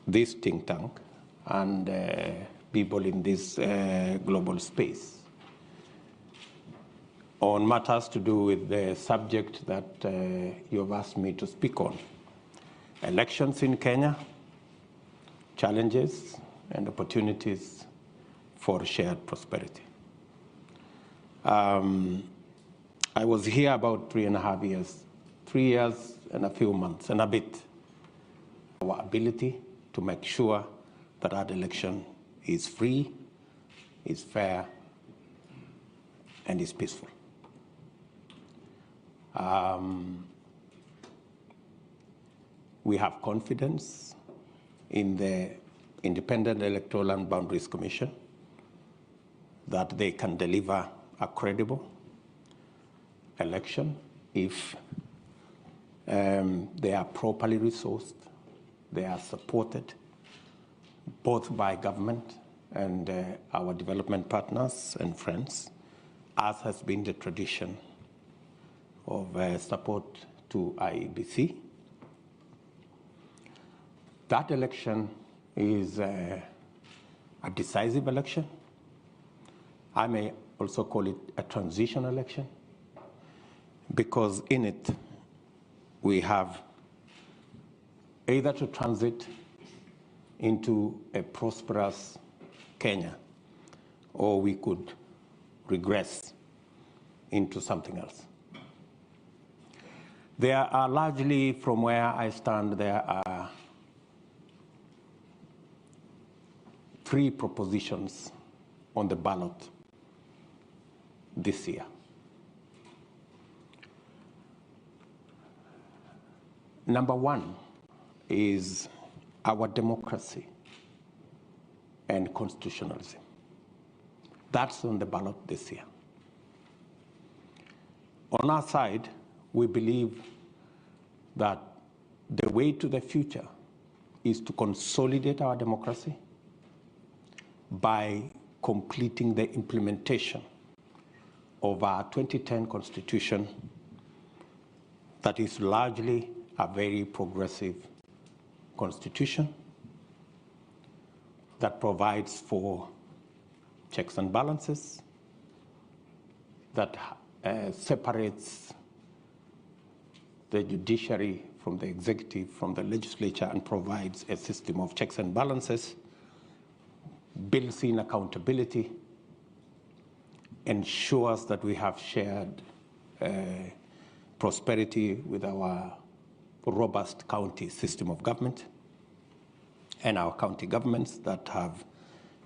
this think tank and people in this global space on matters to do with the subject that you have asked me to speak on. Elections in Kenya, challenges and opportunities for shared prosperity. I was here about 3.5 years, 3 years and a few months and a bit. Our ability to make sure that that election is free, is fair, and is peaceful. We have confidence in the Independent Electoral and Boundaries Commission that they can deliver a credible election if they are properly resourced, they are supported both by government and our development partners and friends, as has been the tradition of support to IEBC. That election is a decisive election. I may also call it a transition election, because in it we have either to transit into a prosperous Kenya, or we could regress into something else. There are largely, from where I stand, there are 3 propositions on the ballot this year. Number 1 is our democracy and constitutionalism. That's on the ballot this year. On our side, we believe that the way to the future is to consolidate our democracy by completing the implementation of our 2010 Constitution that is largely a very progressive constitution that provides for checks and balances, that separates the judiciary from the executive, from the legislature, and provides a system of checks and balances, builds in accountability, ensures that we have shared prosperity with our robust county system of government and our county governments that have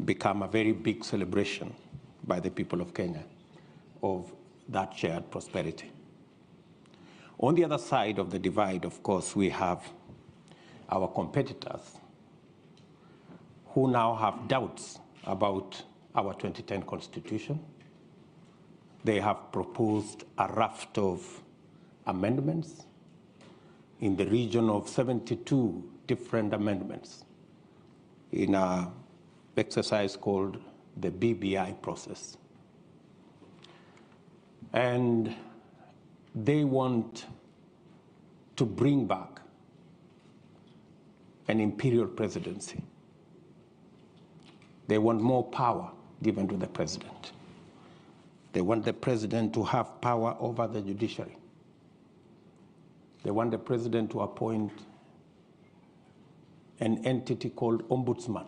become a very big celebration by the people of Kenya of that shared prosperity. On the other side of the divide, of course, we have our competitors who now have doubts about our 2010 Constitution. They have proposed a raft of amendments in the region of 72 different amendments in an exercise called the BBI process. And they want to bring back an imperial presidency. They want more power given to the president. They want the president to have power over the judiciary. They want the president to appoint an entity called ombudsman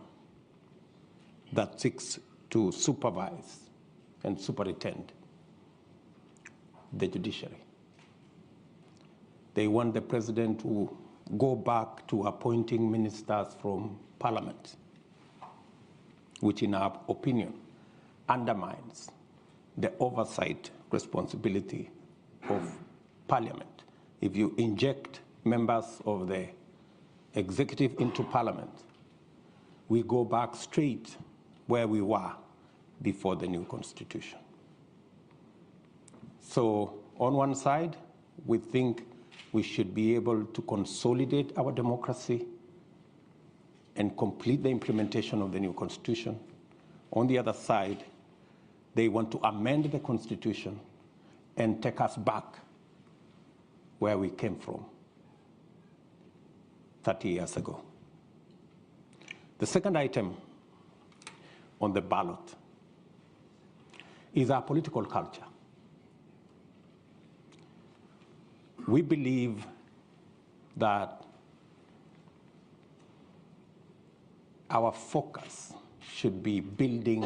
that seeks to supervise and superintend the judiciary. They want the president to go back to appointing ministers from parliament, which in our opinion undermines the oversight responsibility of parliament. If you inject members of the executive into parliament, we go back straight where we were before the new constitution. So on one side, we think we should be able to consolidate our democracy and complete the implementation of the new constitution. On the other side, they want to amend the constitution and take us back where we came from. 30 years ago. The second item on the ballot is our political culture. We believe that our focus should be building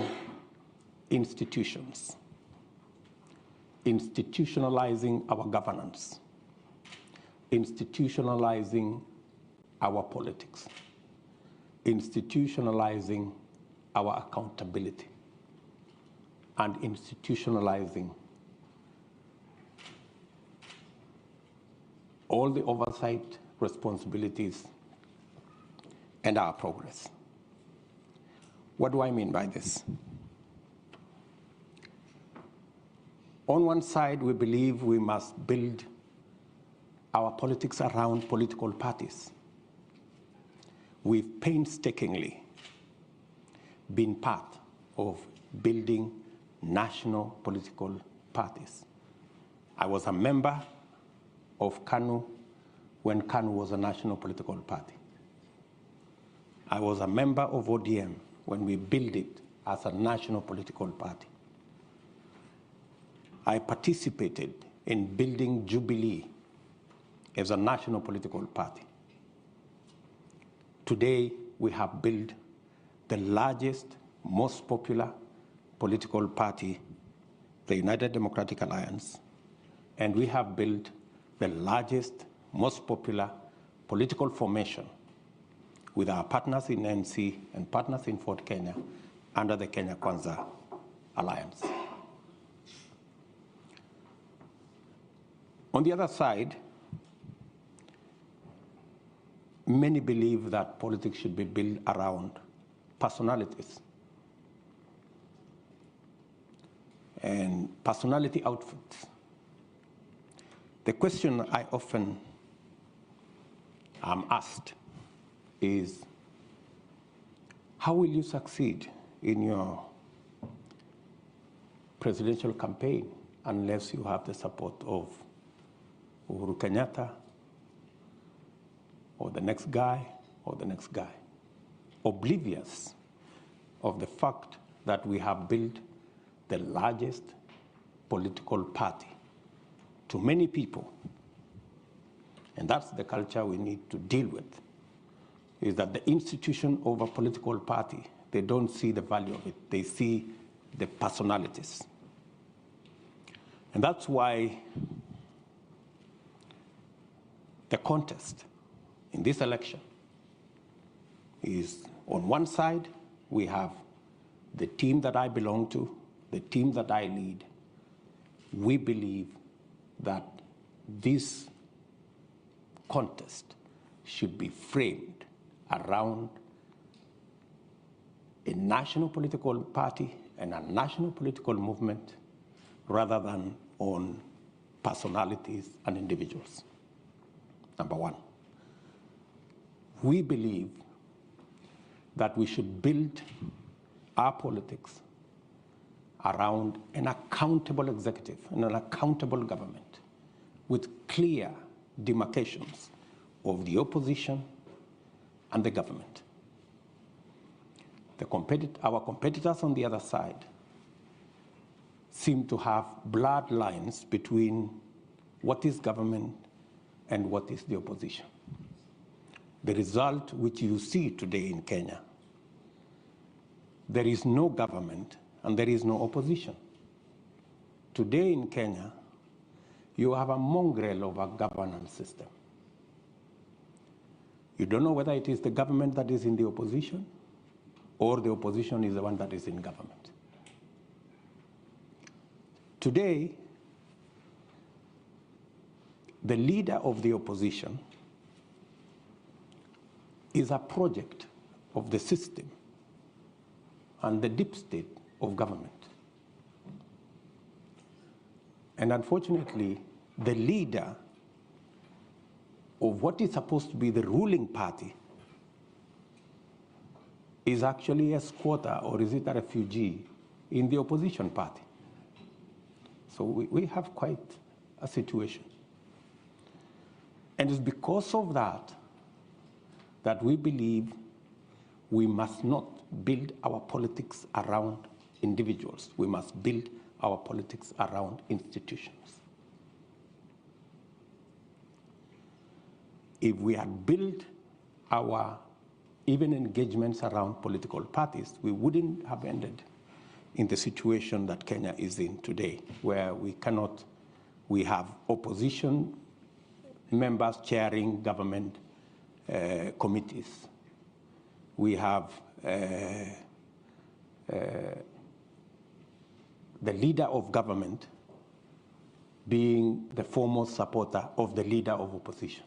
institutions, institutionalizing our governance, institutionalizing our politics, institutionalizing our accountability, and institutionalizing all the oversight responsibilities and our progress. What do I mean by this? On one side, we believe we must build our politics around political parties. We've painstakingly been part of building national political parties. I was a member of KANU when KANU was a national political party. I was a member of ODM when we built it as a national political party. I participated in building Jubilee as a national political party. Today, we have built the largest, most popular political party, the United Democratic Alliance, and we have built the largest, most popular political formation with our partners in NC and partners in Fort Kenya under the Kenya Kwanza Alliance. On the other side, many believe that politics should be built around personalities and personality outfits. The question I often am asked is, how will you succeed in your presidential campaign unless you have the support of Uhuru Kenyatta or the next guy or the next guy, oblivious of the fact that we have built the largest political party to many people. And that's the culture we need to deal with, is that the institution of a political party, they don't see the value of it. They see the personalities. And that's why the contest in this election is, on one side, we have the team that I belong to, the team that I lead. We believe that this contest should be framed around a national political party and a national political movement rather than on personalities and individuals. Number one, we believe that we should build our politics around an accountable executive and an accountable government with clear demarcations of the opposition and the government. Our competitors on the other side seem to have blurred lines between what is government and what is the opposition. The result which you see today in Kenya, there is no government and there is no opposition. Today in Kenya, you have a mongrel of a governance system. You don't know whether it is the government that is in the opposition or the opposition is the one that is in government. Today, the leader of the opposition is a project of the system and the deep state of government. And unfortunately, the leader of what is supposed to be the ruling party is actually a squatter, or is it a refugee in the opposition party. So we have quite a situation. And it's because of that that we believe we must not build our politics around individuals. We must build our politics around institutions. If we had built our even engagements around political parties, we wouldn't have ended in the situation that Kenya is in today, where we have opposition members chairing government committees. We have the leader of government being the foremost supporter of the leader of opposition.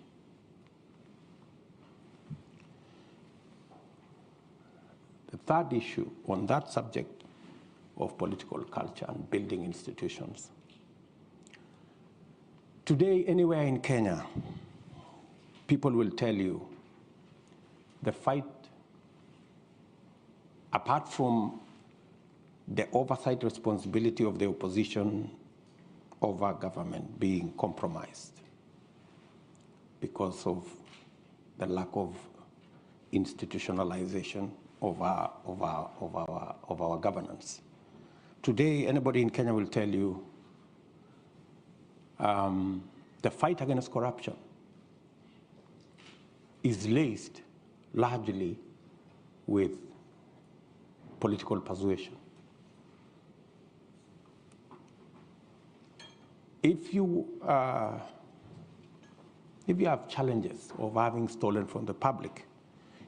The third issue on that subject of political culture and building institutions. Today, anywhere in Kenya, people will tell you the fight, apart from the oversight responsibility of the opposition over government being compromised because of the lack of institutionalization of our governance. Today, anybody in Kenya will tell you the fight against corruption is laced largely with political persuasion. If you have challenges of having stolen from the public,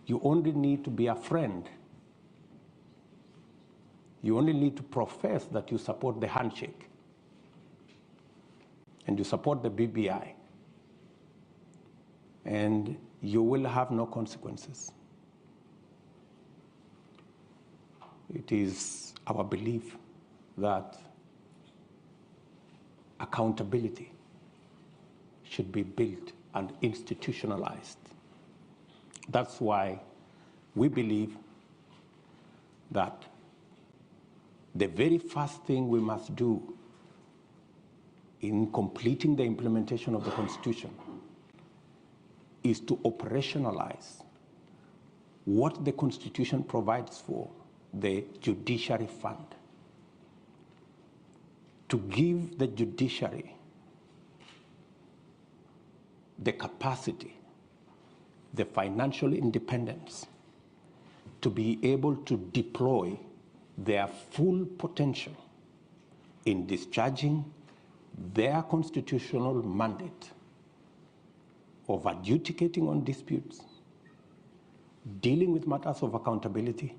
you only need to be a friend. You only need to profess that you support the handshake and you support the BBI, and you will have no consequences. It is our belief that accountability should be built and institutionalized. That's why we believe that the very first thing we must do in completing the implementation of the Constitution is to operationalize what the Constitution provides for, the judiciary fund, to give the judiciary the capacity, the financial independence to be able to deploy their full potential in discharging their constitutional mandate of adjudicating on disputes, dealing with matters of accountability,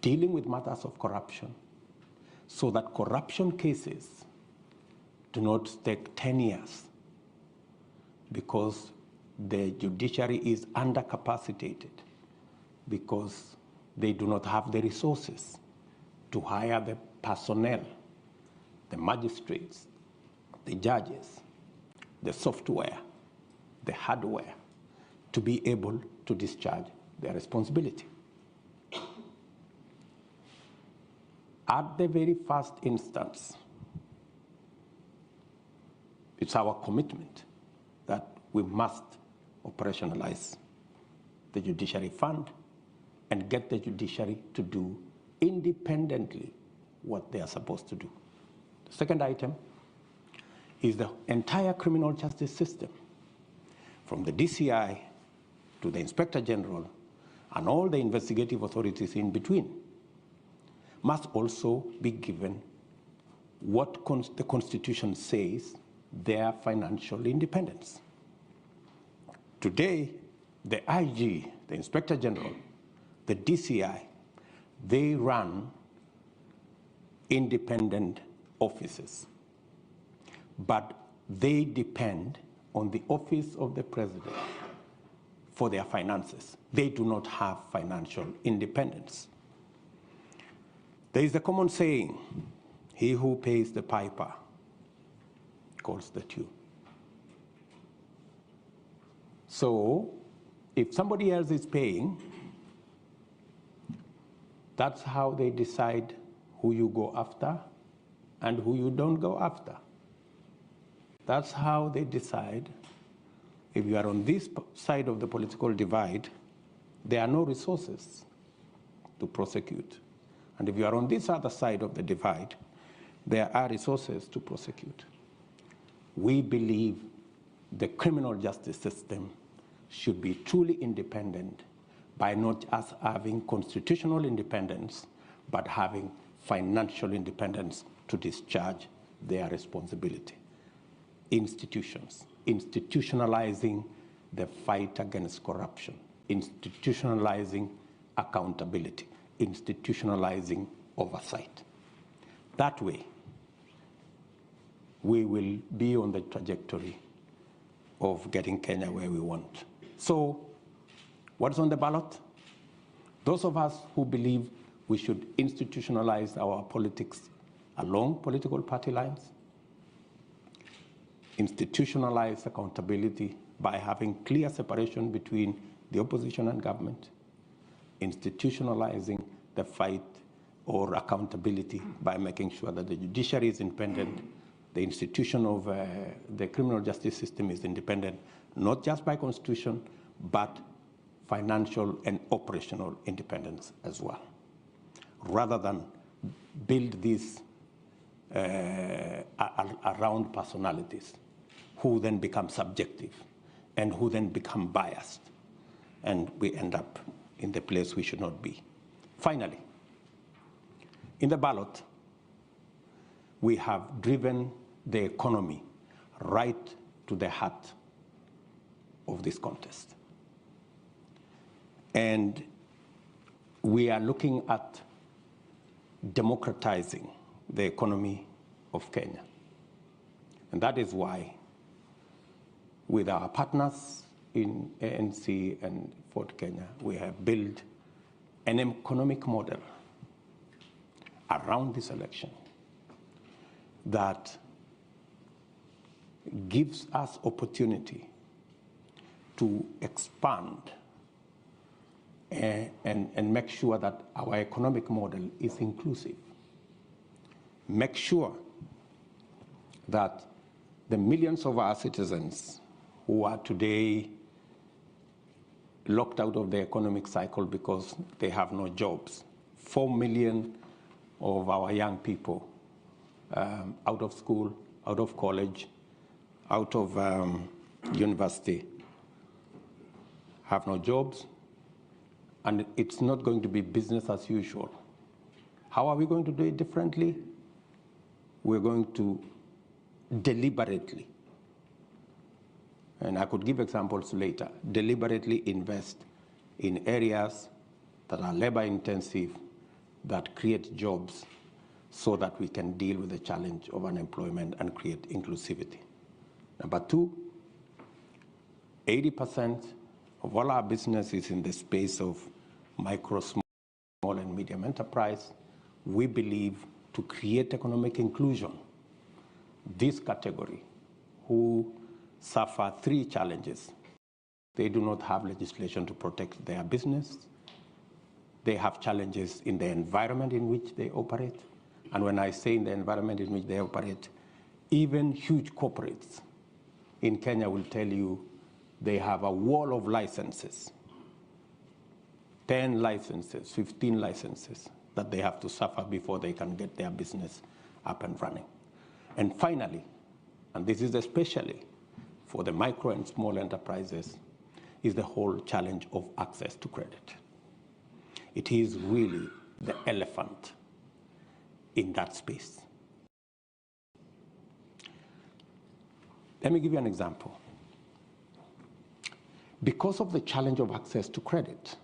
dealing with matters of corruption, so that corruption cases do not take 10 years because the judiciary is undercapacitated, because they do not have the resources to hire the personnel, the magistrates, the judges, the software, the hardware, to be able to discharge their responsibility. At the very first instance, it's our commitment that we must operationalize the judiciary fund and get the judiciary to do independently what they are supposed to do. The second item is the entire criminal justice system, from the DCI to the Inspector General and all the investigative authorities in between, must also be given what the Constitution says, their financial independence. Today, the IG, the Inspector General, the DCI, they run independent offices, but they depend on the office of the president for their finances. They do not have financial independence. There is a common saying, he who pays the piper calls the tune. So if somebody else is paying, that's how they decide who you go after and who you don't go after. That's how they decide If you are on this side of the political divide, there are no resources to prosecute. And if you are on this other side of the divide, there are resources to prosecute. We believe the criminal justice system should be truly independent by not just having constitutional independence, but having financial independence to discharge their responsibility. Institutions, institutionalizing the fight against corruption, institutionalizing accountability, institutionalizing oversight. That way, we will be on the trajectory of getting Kenya where we want. So, what's on the ballot? Those of us who believe we should institutionalize our politics along political party lines, institutionalize accountability by having clear separation between the opposition and government, institutionalizing the fight or accountability by making sure that the judiciary is independent, the institution of the criminal justice system is independent, not just by constitution, but financial and operational independence as well, rather than build this around personalities who then become subjective and who then become biased, and we end up in the place we should not be. Finally, in the ballot, we have driven the economy right to the heart of this contest. And we are looking at democratizing the economy of Kenya. And that is why, with our partners in ANC and Ford Kenya, we have built an economic model around this election that gives us opportunity to expand and make sure that our economic model is inclusive. Make sure that the millions of our citizens who are today locked out of the economic cycle because they have no jobs, 4 million of our young people out of school, out of college, out of university, have no jobs, and it's not going to be business as usual. How are we going to do it differently? We're going to deliberately, and I could give examples later, deliberately invest in areas that are labor intensive, that create jobs, so that we can deal with the challenge of unemployment and create inclusivity. Number two, 80% of all our business is in the space of micro, small, and medium enterprise. We believe to create economic inclusion, this category, who suffer three challenges. They do not have legislation to protect their business. They have challenges in the environment in which they operate. And when I say in the environment in which they operate, even huge corporates in Kenya will tell you they have a wall of licenses, 10 licenses, 15 licenses that they have to suffer before they can get their business up and running. And finally, and this is especially for the micro and small enterprises, is the whole challenge of access to credit. It is really the elephant in that space. Let me give you an example. Because of the challenge of access to credit,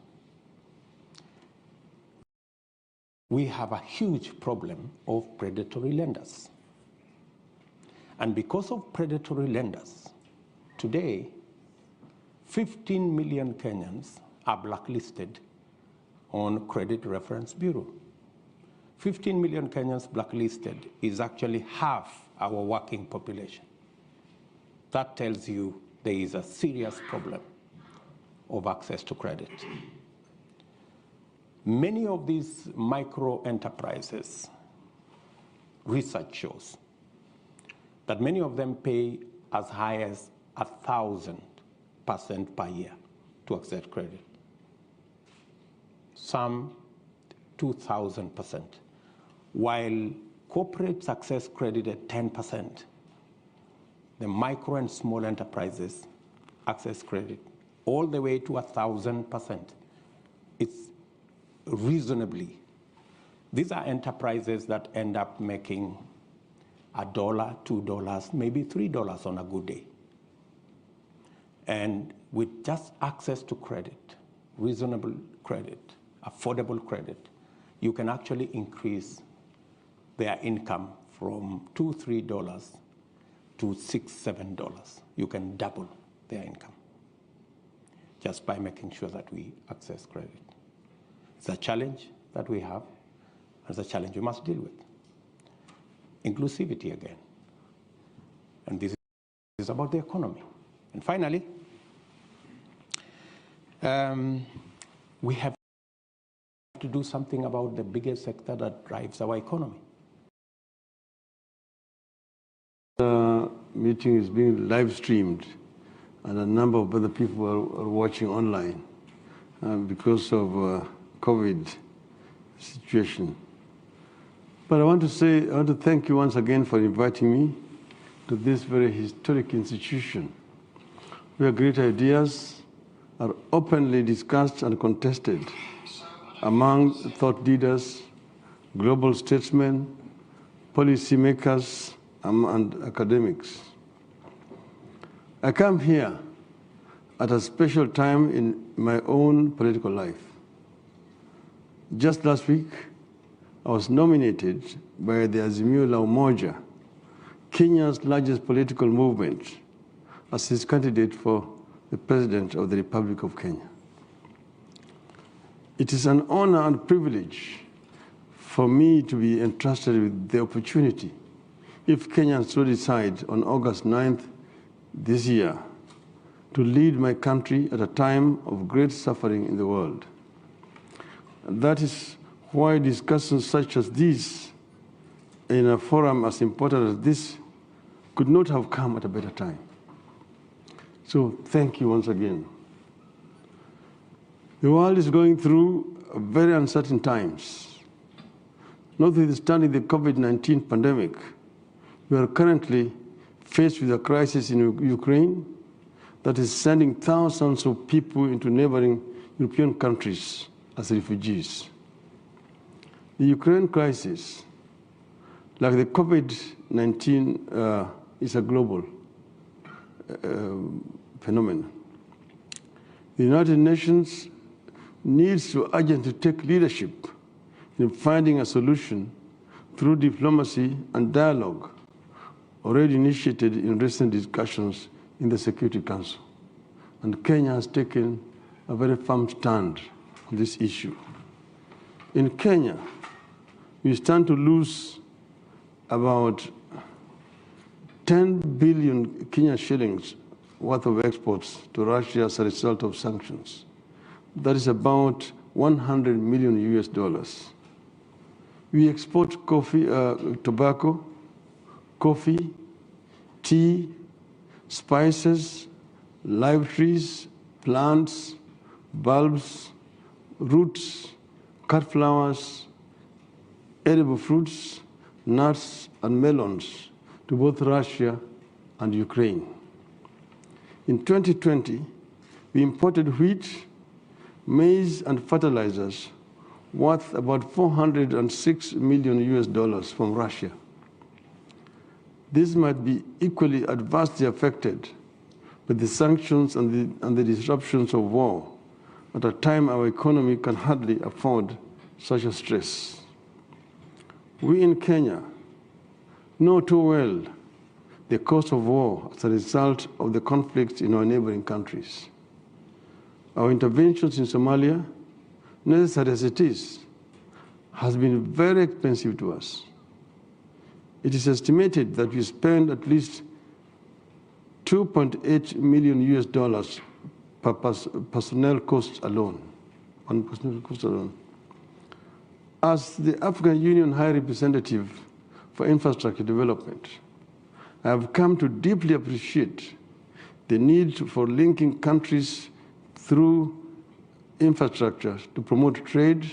we have a huge problem of predatory lenders. And because of predatory lenders, today, 15 million Kenyans are blacklisted on Credit Reference Bureau. 15 million Kenyans blacklisted is actually half our working population. That tells you there is a serious problem of access to credit. Many of these micro enterprises, research shows that many of them pay as high as $1,000 per year to access credit. Some 2,000%, while corporates access credit at 10%, the micro and small enterprises access credit all the way to 1,000%. It's reasonably. These are enterprises that end up making $1, $2, maybe $3 on a good day. And with just access to credit, reasonable credit, affordable credit, you can actually increase their income from $2, $3 to $6, $7. You can double their income just by making sure that we access credit. It's a challenge that we have, and it's a challenge we must deal with. Inclusivity again. And this is about the economy. And finally, we have to do something about the biggest sector that drives our economy. The meeting is being live streamed, and a number of other people are watching online because of COVID situation. But I want to thank you once again for inviting me to this very historic institution, where great ideas are openly discussed and contested among thought leaders, global statesmen, policymakers, and academics. I come here at a special time in my own political life. Just last week, I was nominated by the Azimio la Umoja, Kenya's largest political movement, as his candidate for the President of the Republic of Kenya. It is an honor and privilege for me to be entrusted with the opportunity, if Kenyans so decide, on August 9th this year, to lead my country at a time of great suffering in the world. And that is why discussions such as these in a forum as important as this could not have come at a better time. So thank you once again. The world is going through very uncertain times. Notwithstanding the COVID-19 pandemic, we are currently faced with a crisis in Ukraine that is sending thousands of people into neighboring European countries as refugees. The Ukraine crisis, like the COVID-19, is a global phenomenon. The United Nations needs to urgently take leadership in finding a solution through diplomacy and dialogue already initiated in recent discussions in the Security Council. And Kenya has taken a very firm stand on this issue. In Kenya, we stand to lose about 10 billion Kenyan shillings worth of exports to Russia as a result of sanctions. That is about $100 million US. We export coffee, tobacco, coffee, tea, spices, live trees, plants, bulbs, roots, cut flowers, edible fruits, nuts, and melons to both Russia and Ukraine. In 2020, we imported wheat, maize, and fertilizers worth about $406 million US from Russia. This might be equally adversely affected by the sanctions and the disruptions of war at a time our economy can hardly afford such a stress. We in Kenya know too well the cost of war as a result of the conflicts in our neighboring countries. Our interventions in Somalia, necessary as it is, has been very expensive to us. It is estimated that we spend at least $2.8 million US per personnel costs alone, on personnel costs alone. As the African Union High Representative for Infrastructure Development, I have come to deeply appreciate the need for linking countries through infrastructure to promote trade,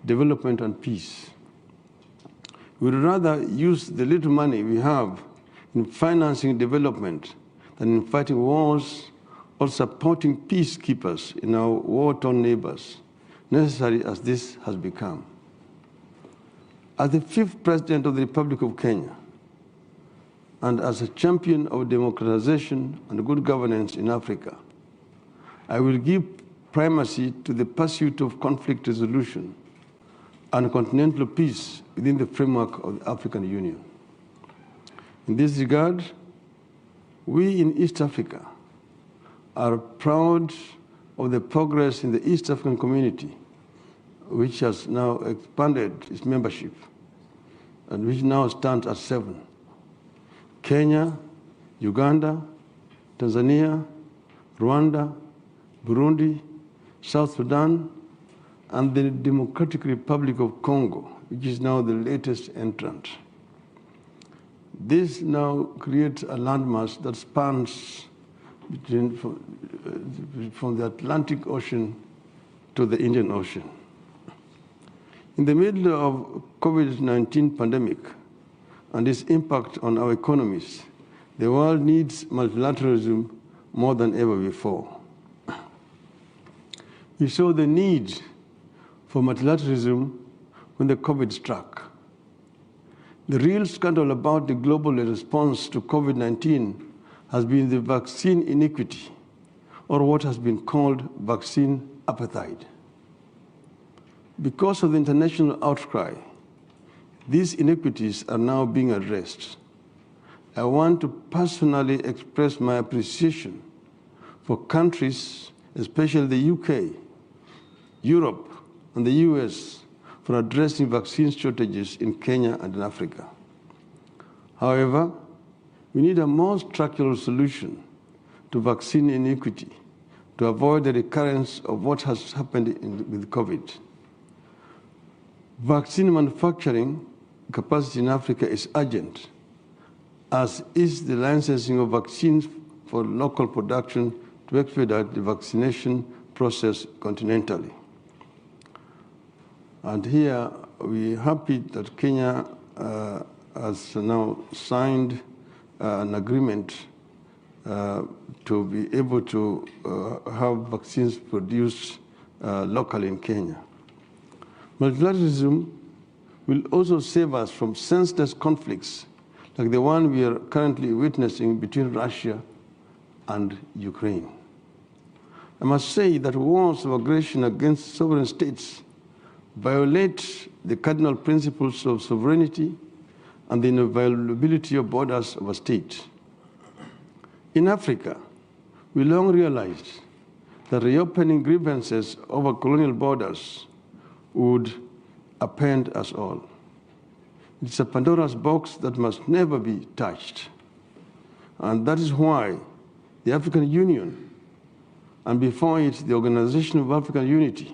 development, and peace. We would rather use the little money we have in financing development than in fighting wars or supporting peacekeepers in our war-torn neighbors, necessary as this has become. As the 5th President of the Republic of Kenya, and as a champion of democratization and good governance in Africa, I will give primacy to the pursuit of conflict resolution and continental peace within the framework of the African Union. In this regard, we in East Africa are proud of the progress in the East African community, which has now expanded its membership and which now stands at 7. Kenya, Uganda, Tanzania, Rwanda, Burundi, South Sudan, and the Democratic Republic of Congo, which is now the latest entrant. This now creates a landmass that spans from the Atlantic Ocean to the Indian Ocean. In the middle of COVID-19 pandemic and its impact on our economies, the world needs multilateralism more than ever before. We saw the need for multilateralism when the COVID struck. The real scandal about the global response to COVID-19 has been the vaccine inequity, or what has been called vaccine apartheid. Because of the international outcry, these inequities are now being addressed. I want to personally express my appreciation for countries, especially the UK, Europe, and the US, for addressing vaccine shortages in Kenya and in Africa. However, we need a more structural solution to vaccine inequity to avoid the recurrence of what has happened with COVID. Vaccine manufacturing capacity in Africa is urgent, as is the licensing of vaccines for local production to expedite the vaccination process continentally. And here we're happy that Kenya has now signed an agreement to be able to have vaccines produced locally in Kenya. Multilateralism will also save us from senseless conflicts like the one we are currently witnessing between Russia and Ukraine. I must say that wars of aggression against sovereign states violate the cardinal principles of sovereignty and the inviolability of borders of a state. In Africa, we long realized that reopening grievances over colonial borders would append us all. It's a Pandora's box that must never be touched. And that is why the African Union, and before it, the Organization of African Unity,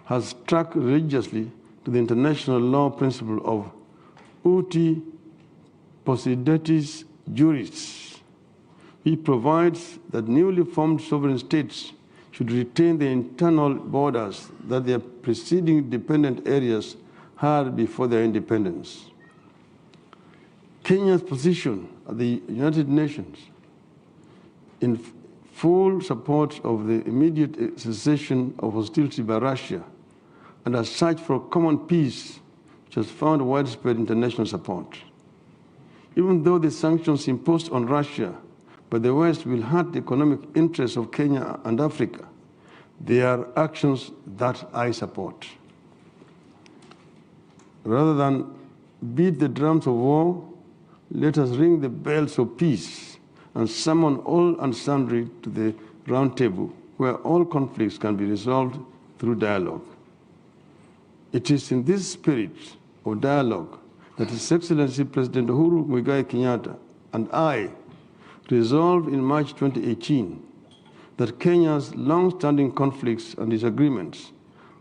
has stuck religiously to the international law principle of uti possidetis juris, which provides that newly formed sovereign states should retain the internal borders that their preceding dependent areas had before their independence. Kenya's position at the United Nations in full support of the immediate cessation of hostility by Russia and a search for common peace, which has found widespread international support. Even though the sanctions imposed on Russia by the West will hurt the economic interests of Kenya and Africa, they are actions that I support. Rather than beat the drums of war, let us ring the bells of peace and summon all and sundry to the round table where all conflicts can be resolved through dialogue. It is in this spirit of dialogue that His Excellency President Uhuru Muigai Kenyatta and I resolved in March 2018 that Kenya's long-standing conflicts and disagreements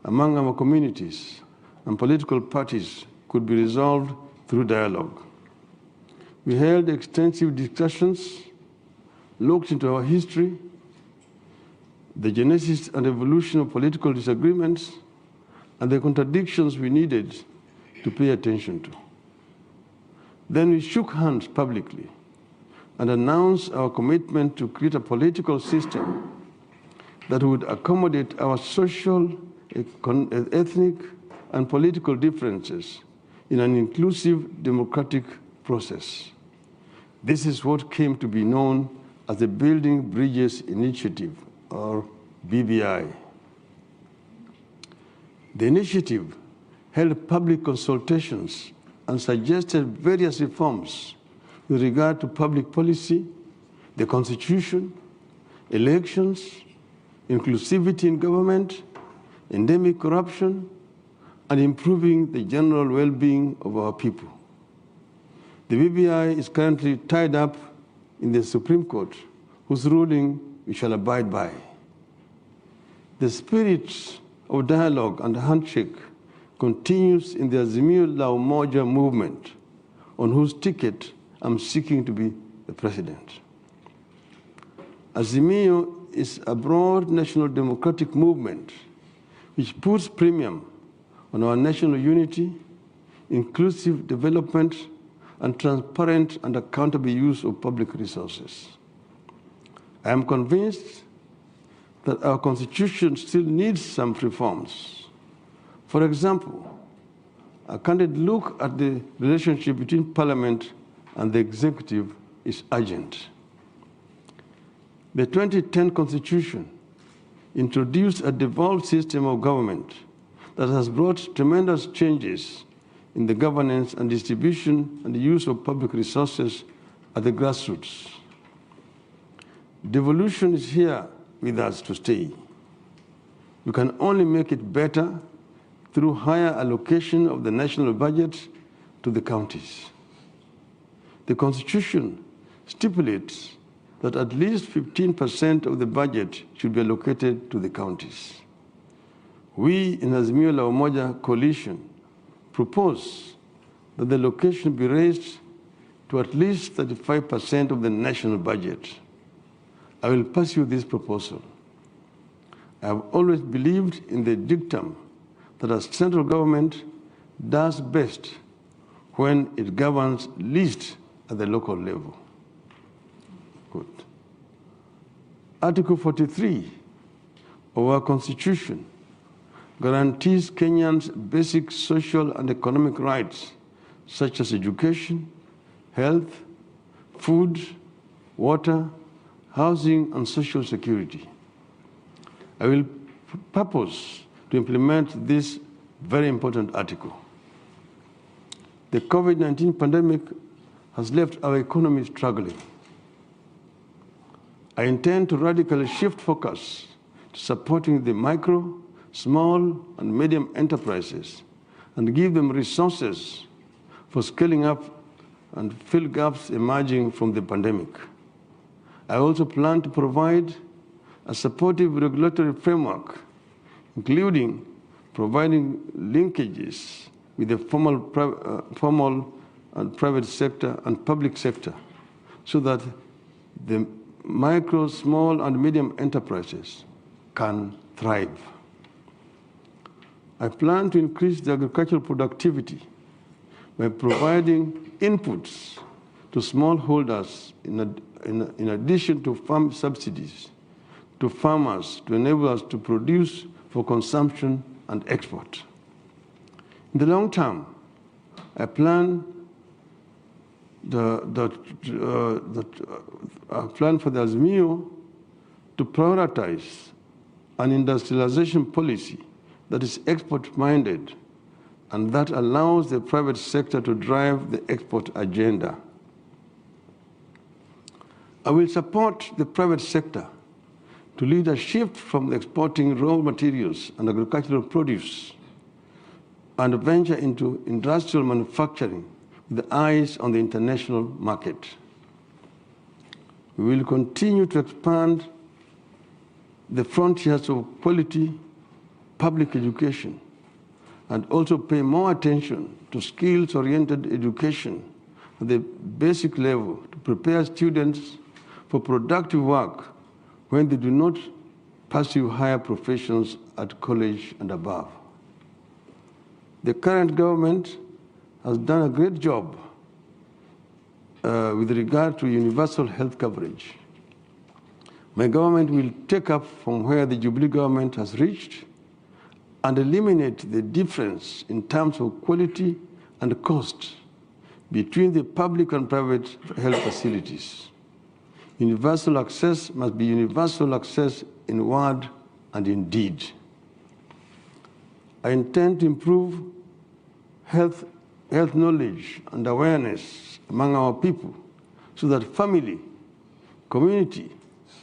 among our communities and political parties could be resolved through dialogue. We held extensive discussions looked into our history, the genesis and evolution of political disagreements, and the contradictions we needed to pay attention to. Then we shook hands publicly and announced our commitment to create a political system that would accommodate our social, ethnic, and political differences in an inclusive democratic process. This is what came to be known as the Building Bridges Initiative, or BBI. The initiative held public consultations and suggested various reforms with regard to public policy, the Constitution, elections, inclusivity in government, endemic corruption, and improving the general well-being of our people. The BBI is currently tied up in the Supreme Court, whose ruling we shall abide by. The spirit of dialogue and handshake continues in the Azimio la Umoja movement, on whose ticket I'm seeking to be the president. Azimio is a broad national democratic movement which puts premium on our national unity, inclusive development, and transparent and accountable use of public resources. I am convinced that our Constitution still needs some reforms. For example, a candid look at the relationship between Parliament and the executive is urgent. The 2010 Constitution introduced a devolved system of government that has brought tremendous changes in the governance and distribution and the use of public resources at the grassroots. Devolution is here with us to stay. We can only make it better through higher allocation of the national budget to the counties. The Constitution stipulates that at least 15% of the budget should be allocated to the counties. We in Azimio la Umoja coalition propose that the allocation be raised to at least 35% of the national budget. I will pursue this proposal. I have always believed in the dictum that a central government does best when it governs least at the local level. Good. Article 43 of our Constitution guarantees Kenyans basic social and economic rights such as education, health, food, water, housing, and social security. I will purpose to implement this very important article. The COVID-19 pandemic has left our economy struggling. I intend to radically shift focus to supporting the micro, small, and medium enterprises and give them resources for scaling up and fill gaps emerging from the pandemic. I also plan to provide a supportive regulatory framework, including providing linkages with the formal and private sector and public sector so that the micro, small, and medium enterprises can thrive. I plan to increase the agricultural productivity by providing inputs to smallholders in addition to farm subsidies to farmers to enable us to produce for consumption and export. In the long term, I plan for the Azimio to prioritize an industrialization policy that is export-minded and that allows the private sector to drive the export agenda. I will support the private sector to lead a shift from exporting raw materials and agricultural produce and venture into industrial manufacturing with eyes on the international market. We will continue to expand the frontiers of quality public education and also pay more attention to skills-oriented education at the basic level to prepare students for productive work when they do not pursue higher professions at college and above. The current government has done a great job with regard to universal health coverage. My government will take up from where the Jubilee government has reached and eliminate the difference in terms of quality and cost between the public and private health facilities. Universal access must be universal access in word and in deed. I intend to improve health knowledge and awareness among our people so that family, community,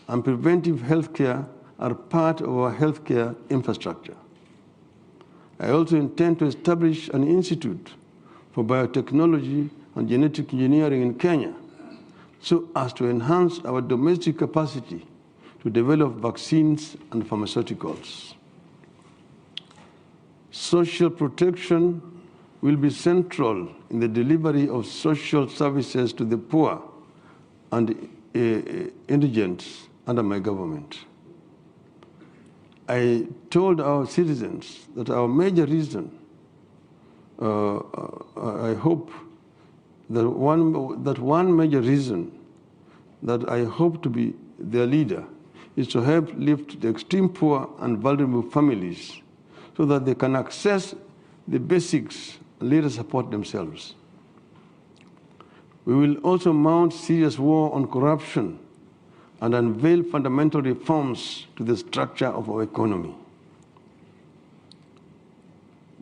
and preventive health care are part of our healthcare infrastructure. I also intend to establish an institute for biotechnology and genetic engineering in Kenya so as to enhance our domestic capacity to develop vaccines and pharmaceuticals. Social protection will be central in the delivery of social services to the poor and indigent under my government. I told our citizens that our major reason, I hope that one major reason that I hope to be their leader is to help lift the extreme poor and vulnerable families so that they can access the basics and later support themselves. We will also mount serious war on corruption and unveil fundamental reforms to the structure of our economy.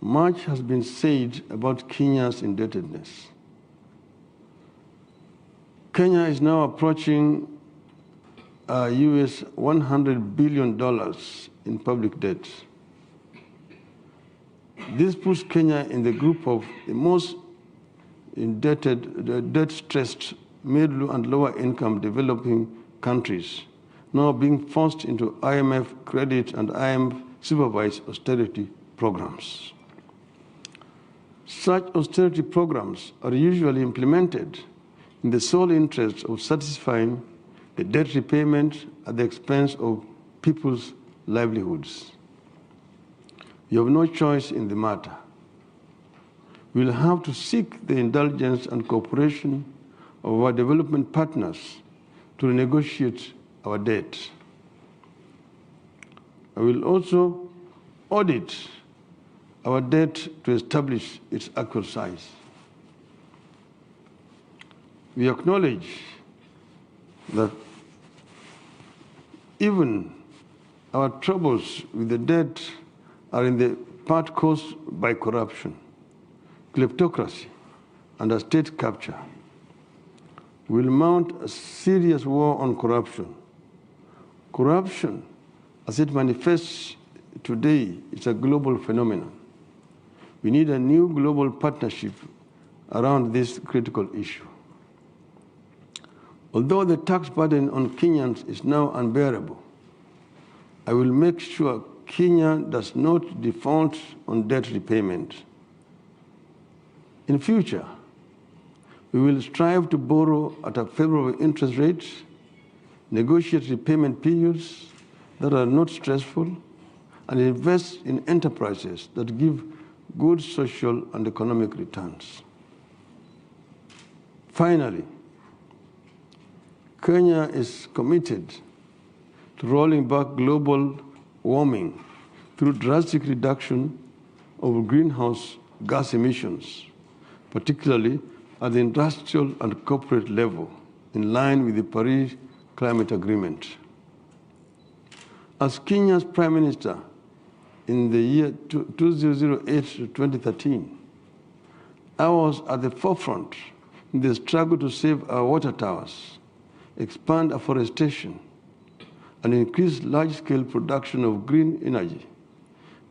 Much has been said about Kenya's indebtedness. Kenya is now approaching US $100 billion in public debt. This puts Kenya in the group of the most indebted, debt-stressed middle and lower income developing countries, now being forced into IMF credit and IMF supervised austerity programs. Such austerity programs are usually implemented in the sole interest of satisfying the debt repayment at the expense of people's livelihoods. You have no choice in the matter. We will have to seek the indulgence and cooperation of our development partners to renegotiate our debt. I will also audit our debt to establish its actual size. We acknowledge that even our troubles with the debt are in the part caused by corruption, kleptocracy, and state capture. We will mount a serious war on corruption. Corruption, as it manifests today, is a global phenomenon. We need a new global partnership around this critical issue. Although the tax burden on Kenyans is now unbearable, I will make sure Kenya does not default on debt repayment. In future, we will strive to borrow at a favorable interest rate, negotiate repayment periods that are not stressful, and invest in enterprises that give good social and economic returns. Finally, Kenya is committed to rolling back global warming through drastic reduction of greenhouse gas emissions, particularly at the industrial and corporate level, in line with the Paris Climate Agreement. As Kenya's Prime Minister in the year 2008 to 2013, I was at the forefront in the struggle to save our water towers, expand afforestation, and increase large-scale production of green energy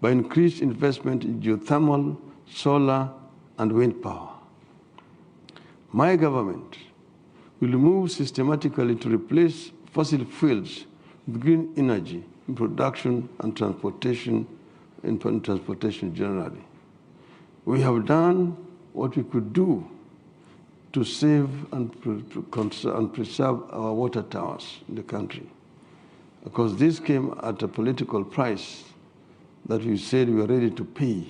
by increased investment in geothermal, solar, and wind power. My government will move systematically to replace fossil fuels with green energy in production and transportation, generally. We have done what we could do to save and preserve our water towers in the country. Because this came at a political price that we said we were ready to pay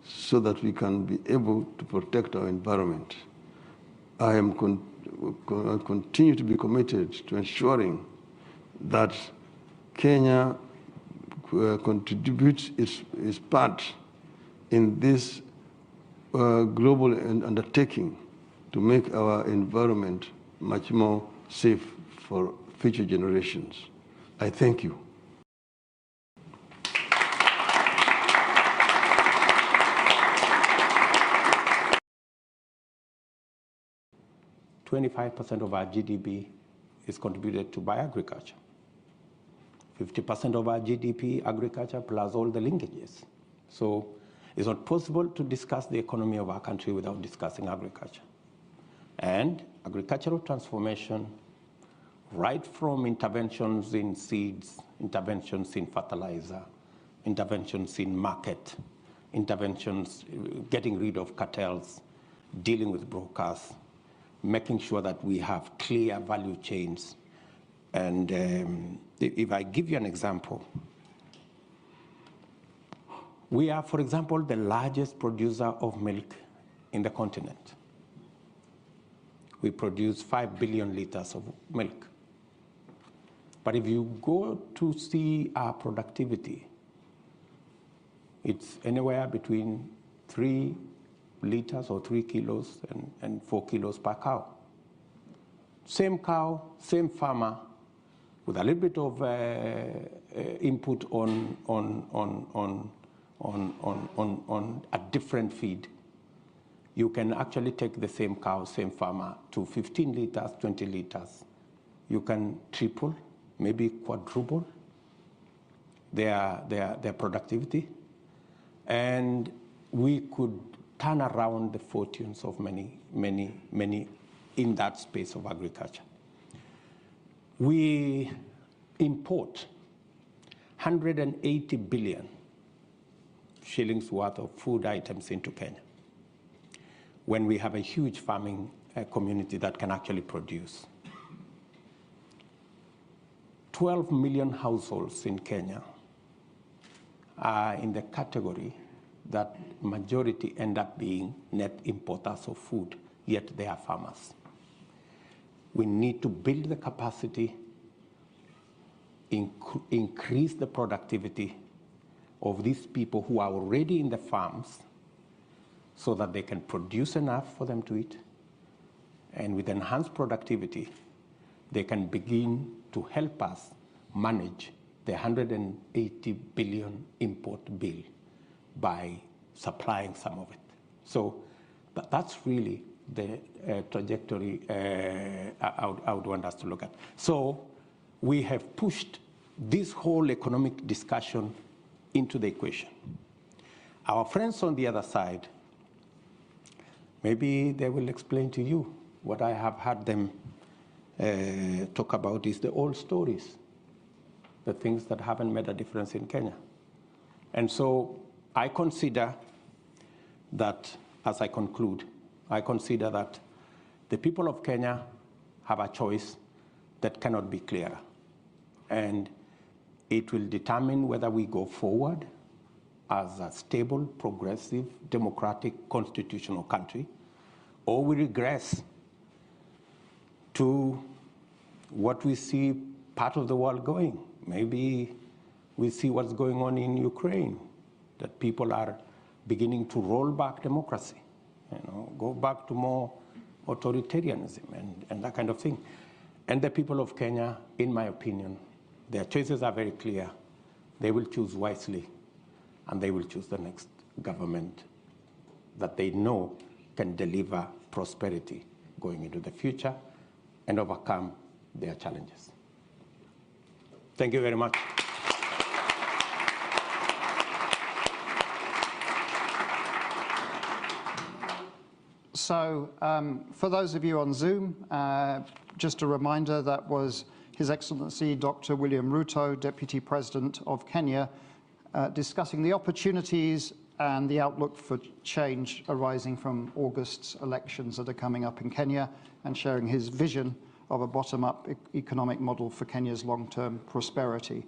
so that we can be able to protect our environment. I am continue to be committed to ensuring that Kenya contributes its part in this global undertaking to make our environment much more safe for future generations. I thank you. 25% of our GDP is contributed to by agriculture. 50% of our GDP, agriculture, plus all the linkages. So it's not possible to discuss the economy of our country without discussing agriculture. And agricultural transformation, right from interventions in seeds, interventions in fertilizer, interventions in market, interventions, getting rid of cartels, dealing with brokers, making sure that we have clear value chains. And if I give you an example, we are, for example, the largest producer of milk in the continent. We produce 5 billion liters of milk. But if you go to see our productivity, it's anywhere between 3 liters or 3 kilos and 4 kilos per cow. Same cow, same farmer, with a little bit of input on a different feed. You can actually take the same cow, same farmer, to 15 liters, 20 liters. You can triple, maybe quadruple their productivity. And we could turn around the fortunes of many in that space of agriculture. We import 180 billion shillings worth of food items into Kenya, when we have a huge farming community that can actually produce. 12 million households in Kenya are in the category that majority end up being net importers of food, yet they are farmers. We need to build the capacity, increase the productivity of these people who are already in the farms so that they can produce enough for them to eat. And with enhanced productivity, they can begin to help us manage the 180 billion import bill by supplying some of it. So that's really the trajectory I would want us to look at. So we have pushed this whole economic discussion into the equation. Our friends on the other side, maybe they will explain to you what I have had them talk about is the old stories, the things that haven't made a difference in Kenya. And so I consider that, as I conclude, I consider that the people of Kenya have a choice that cannot be clearer. And it will determine whether we go forward as a stable, progressive, democratic, constitutional country, or we regress to what we see part of the world going. Maybe we see what's going on in Ukraine, that people are beginning to roll back democracy, go back to more authoritarianism and that kind of thing. And the people of Kenya, in my opinion, their choices are very clear. They will choose wisely, and they will choose the next government that they know can deliver prosperity going into the future and overcome their challenges. Thank you very much. So for those of you on Zoom, just a reminder, that was His Excellency Dr. William Ruto, Deputy President of Kenya, discussing the opportunities and the outlook for change arising from August's elections that are coming up in Kenya, and sharing his vision of a bottom-up economic model for Kenya's long-term prosperity.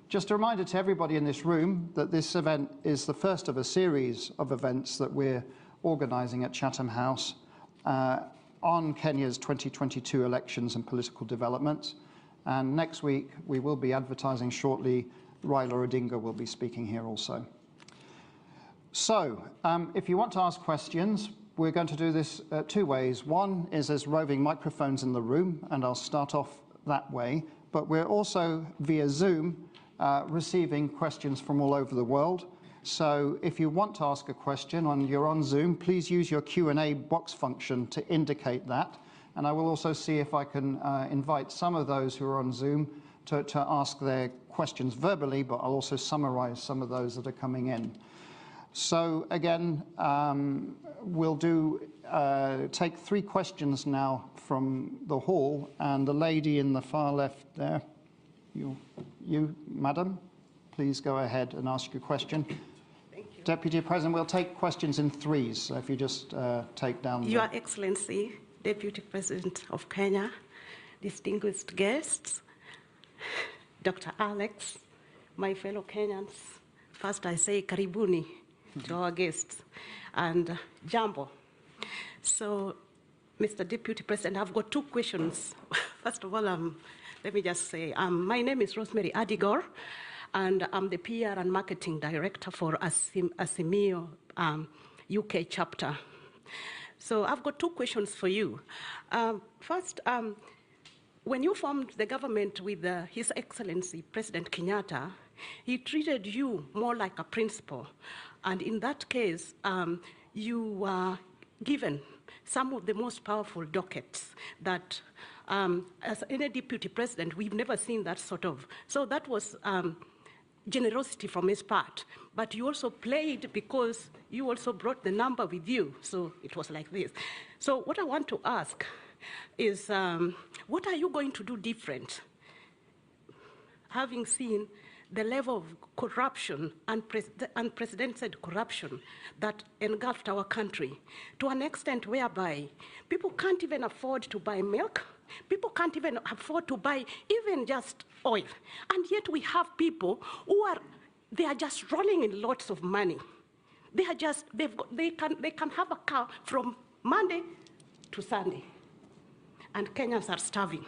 Just a reminder to everybody in this room that this event is the first of a series of events that we're organising at Chatham House on Kenya's 2022 elections and political developments. And next week, we will be advertising shortly. Raila Odinga will be speaking here also. So, if you want to ask questions, we're going to do this two ways. One is there's roving microphones in the room, and I'll start off that way. But we're also, via Zoom, receiving questions from all over the world. So if you want to ask a question and you're on Zoom, please use your Q&A box function to indicate that. And I will also see if I can invite some of those who are on Zoom to ask their questions verbally, but I'll also summarize some of those that are coming in. So again, we'll take 3 questions now from the hall, and the lady in the far left there, you madam, please go ahead and ask your question. Thank you. Deputy President, we'll take questions in 3s, so if you just take down Your Excellency, Deputy President of Kenya, distinguished guests, Dr. Alex, my fellow Kenyans, first I say karibuni to our guests, and Jambo. So, Mr. Deputy President, I've got 2 questions. First of all, let me just say, my name is Rosemary Adigor, and I'm the PR and Marketing Director for Asimio UK chapter. So I've got 2 questions for you. First, when you formed the government with His Excellency President Kenyatta, he treated you more like a principal. And in that case, you were given some of the most powerful dockets that, as any deputy president, we've never seen that sort of. So that was generosity from his part. But you also played because you also brought the number with you. So it was like this. So what I want to ask is, what are you going to do different, having seen the level of corruption, unprecedented corruption that engulfed our country to an extent whereby people can't even afford to buy milk, people can't even afford to buy even just oil. And yet we have people who they are just rolling in lots of money. They can have a car from Monday to Sunday. And Kenyans are starving.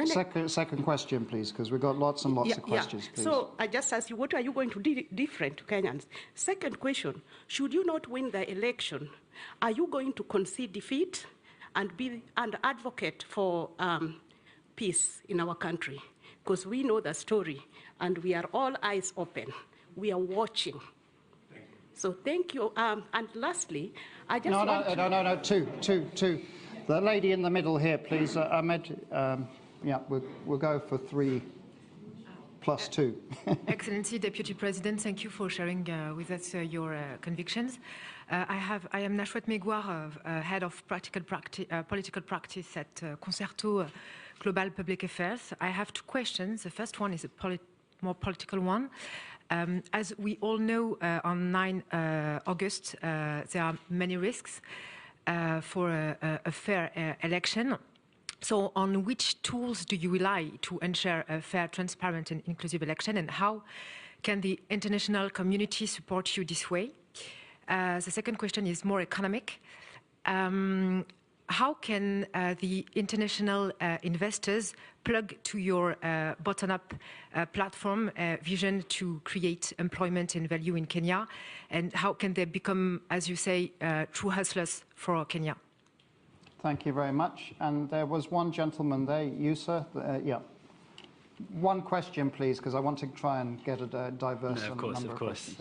Second question, please, because we've got lots and lots of questions, please. So I just ask you, what are you going to do different to Kenyans? Second question, should you not win the election, are you going to concede defeat and be an advocate for peace in our country? Because we know the story, and we are all eyes open. We are watching. So thank you. And lastly, I just No, two. The lady in the middle here, please. Ahmed. Yeah, we'll go for 3 plus 2. Excellency, Deputy President, thank you for sharing with us your convictions. I am Nashwat Megwar, Head of Political Practice at Concerto Global Public Affairs. I have 2 questions. The first one is a more political one. As we all know, on 9 August, there are many risks for a fair election. So on which tools do you rely to ensure a fair, transparent and inclusive election, and how can the international community support you this way? The second question is more economic. How can the international investors plug to your bottom-up platform vision to create employment and value in Kenya? And how can they become, as you say, true hustlers for Kenya? Thank you very much. And there was one gentleman there, you, sir. Yeah. One question, please, because I want to try and get a diverse number of questions.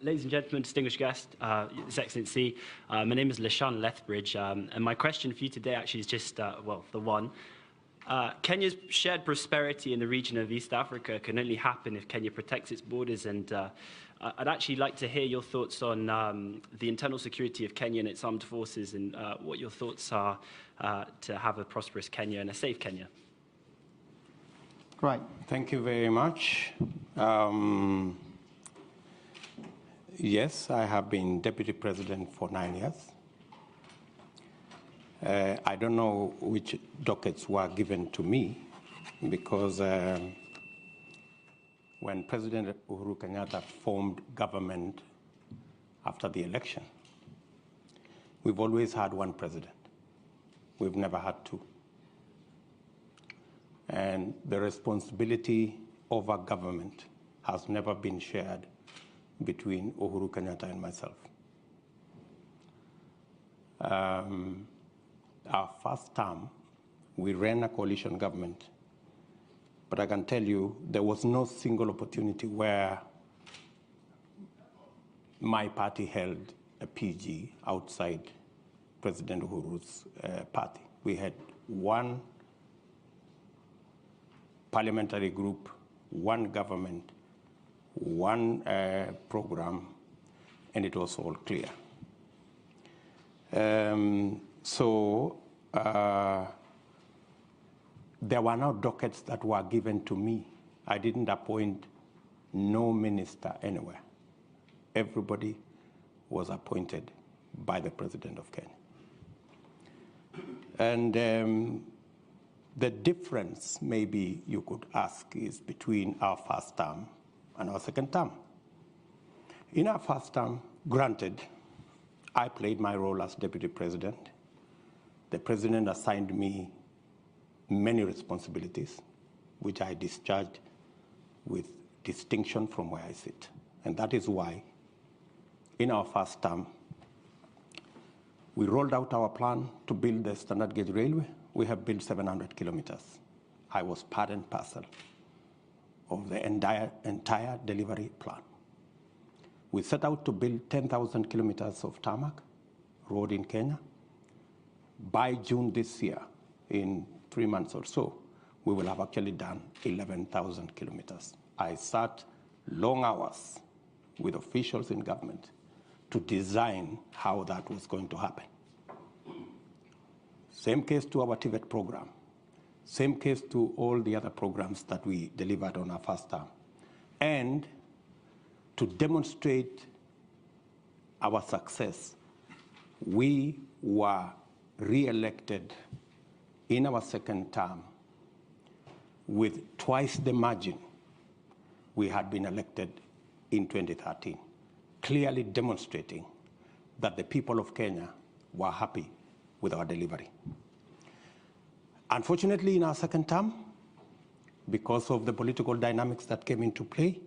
Ladies and gentlemen, distinguished guest, His Excellency, my name is Lashan Lethbridge, and my question for you today actually is just, well, the one. Kenya's shared prosperity in the region of East Africa can only happen if Kenya protects its borders, and I'd actually like to hear your thoughts on the internal security of Kenya and its armed forces, and what your thoughts are to have a prosperous Kenya and a safe Kenya. Great. Thank you very much. Yes, I have been deputy president for 9 years. I don't know which dockets were given to me because when President Uhuru Kenyatta formed government after the election, we've always had one president. We've never had two. And the responsibility over government has never been shared between Uhuru Kenyatta and myself. Our first term, we ran a coalition government, but I can tell you there was no single opportunity where my party held a PG outside President Uhuru's party. We had one parliamentary group, one government, one program, and it was all clear. There were no dockets that were given to me. I didn't appoint no minister anywhere. Everybody was appointed by the President of Kenya. And the difference, maybe you could ask, is between our first term and our second term. In our first term, granted, I played my role as deputy president. The president assigned me many responsibilities, which I discharged with distinction from where I sit. And that is why, in our first term, we rolled out our plan to build the standard gauge railway. We have built 700 kilometers. I was part and parcel of the entire delivery plan. We set out to build 10,000 kilometers of tarmac road in Kenya. By June this year, in 3 months or so, we will have actually done 11,000 kilometers. I sat long hours with officials in government to design how that was going to happen. Same case to our TVET program. Same case to all the other programs that we delivered on our first term. And to demonstrate our success, we were re-elected in our second term with twice the margin we had been elected in 2013, clearly demonstrating that the people of Kenya were happy with our delivery. Unfortunately, in our second term, because of the political dynamics that came into play,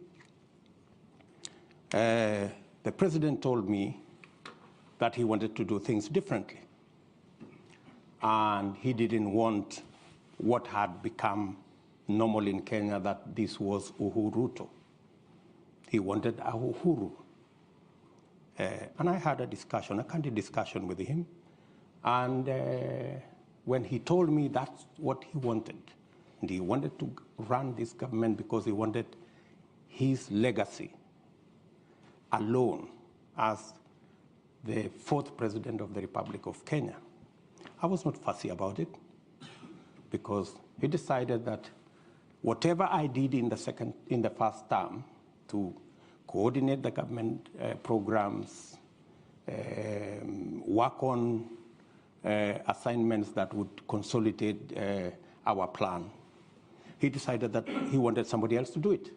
the president told me that he wanted to do things differently. And he didn't want what had become normal in Kenya, that this was Ruto. He wanted a Uhuru. And I had a discussion, a candid discussion with him. And when he told me that's what he wanted, and he wanted to run this government because he wanted his legacy alone as the fourth president of the Republic of Kenya, I was not fussy about it, because he decided that whatever I did in the first term to coordinate the government programs, work on assignments that would consolidate our plan, he decided that he wanted somebody else to do it.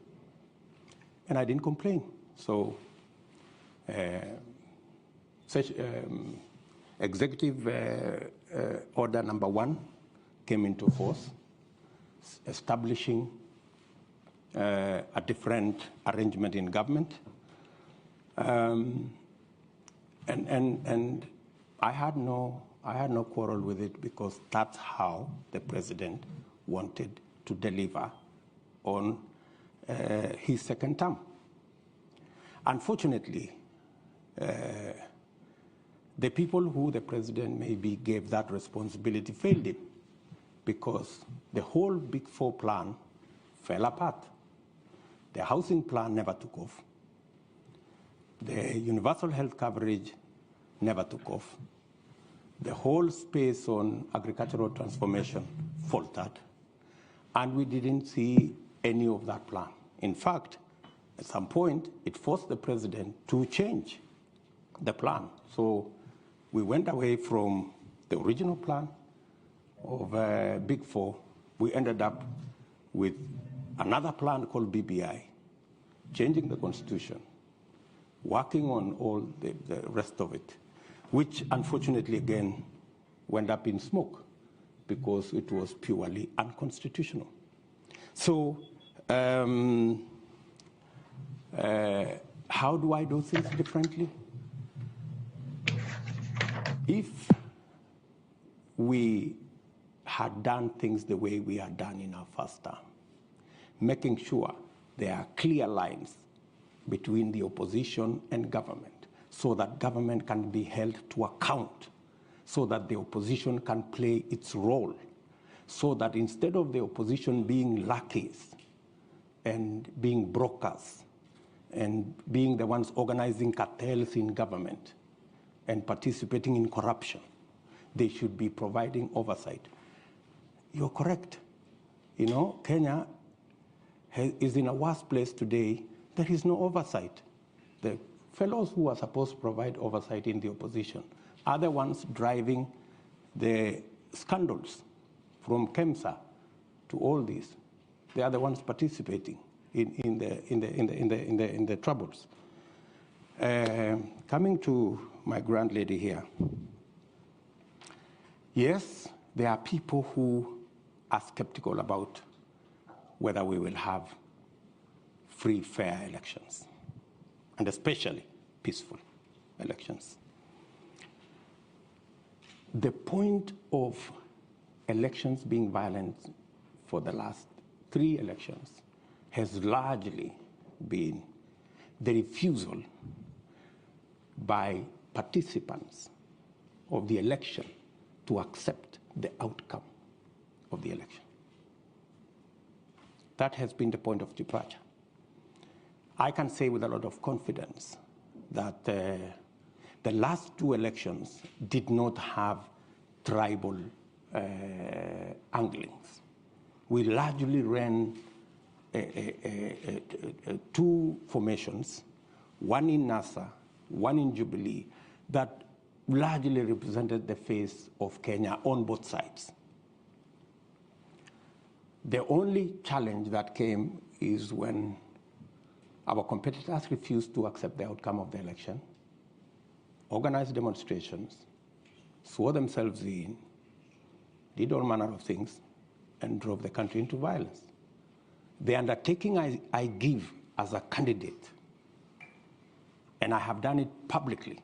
And I didn't complain. So Executive Order number 1 came into force, establishing a different arrangement in government. And I had no quarrel with it, because that's how the president wanted to deliver on his second term. Unfortunately, the people who the president maybe gave that responsibility failed him, because the whole Big Four plan fell apart. The housing plan never took off. The universal health coverage never took off. The whole space on agricultural transformation faltered. And we didn't see any of that plan. In fact, At some point, it forced the president to change the plan. So we went away from the original plan of Big Four. We ended up with another plan called BBI, changing the constitution, working on all the rest of it, which unfortunately again went up in smoke because it was purely unconstitutional. So how do I do things differently? If we had done things the way we had done in our first term, making sure there are clear lines between the opposition and government so that government can be held to account, so that the opposition can play its role, so that instead of the opposition being lackeys and being brokers and being the ones organizing cartels in government and participating in corruption, they should be providing oversight. You're correct. You know, Kenya is in a worse place today. There is no oversight. The fellows who are supposed to provide oversight in the opposition are the ones driving the scandals from KEMSA to all this. They are the ones participating in the troubles. Coming to my grand lady here. Yes, there are people who are skeptical about whether we will have free, fair elections, and especially peaceful elections. The point of elections being violent for the last 3 elections has largely been the refusal by participants of the election to accept the outcome of the election. That has been the point of departure. I can say with a lot of confidence that the last 2 elections did not have tribal anglings. We largely ran 2 formations, one in NASA, one in Jubilee, that largely represented the face of Kenya on both sides. The only challenge that came is when our competitors refused to accept the outcome of the election, organized demonstrations, swore themselves in, did all manner of things, and drove the country into violence. The undertaking I give as a candidate, and I have done it publicly,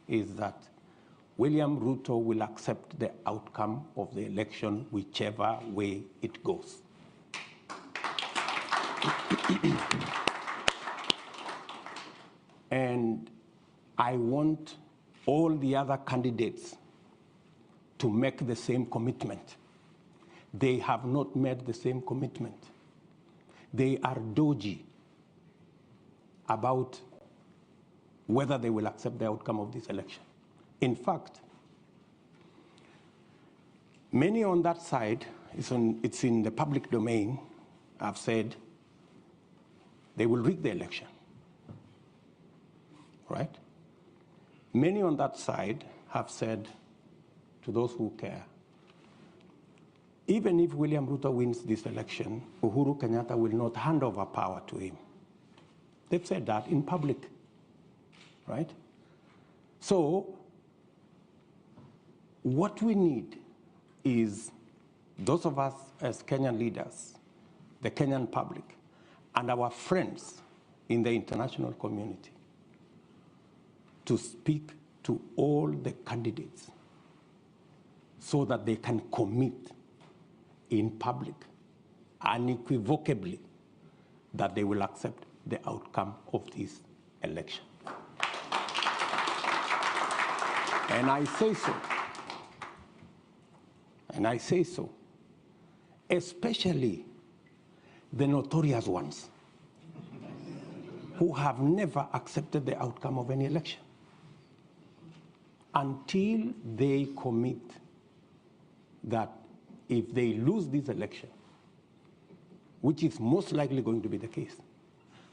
is that William Ruto will accept the outcome of the election whichever way it goes. And I want all the other candidates to make the same commitment. They have not made the same commitment. They are dodgy about whether they will accept the outcome of this election. In fact, many on that side, it's in the public domain, have said they will rig the election, right? Many on that side have said to those who care, even if William Ruto wins this election, Uhuru Kenyatta will not hand over power to him. They've said that in public, right? So what we need is those of us as Kenyan leaders, the Kenyan public, and our friends in the international community to speak to all the candidates so that they can commit in public unequivocally that they will accept the outcome of this election. And I say so, especially the notorious ones who have never accepted the outcome of any election. Until they commit that if they lose this election, which is most likely going to be the case,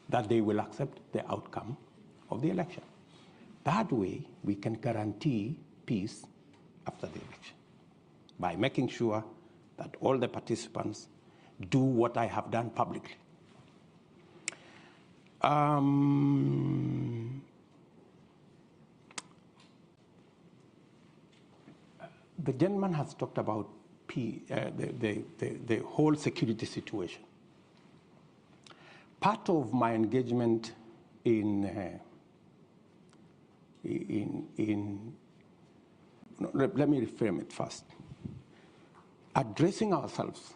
that they will accept the outcome of the election. That way, we can guarantee peace after the election by making sure that all the participants do what I have done publicly. The gentleman has talked about the whole security situation. Part of my engagement let me reframe it first. Addressing ourselves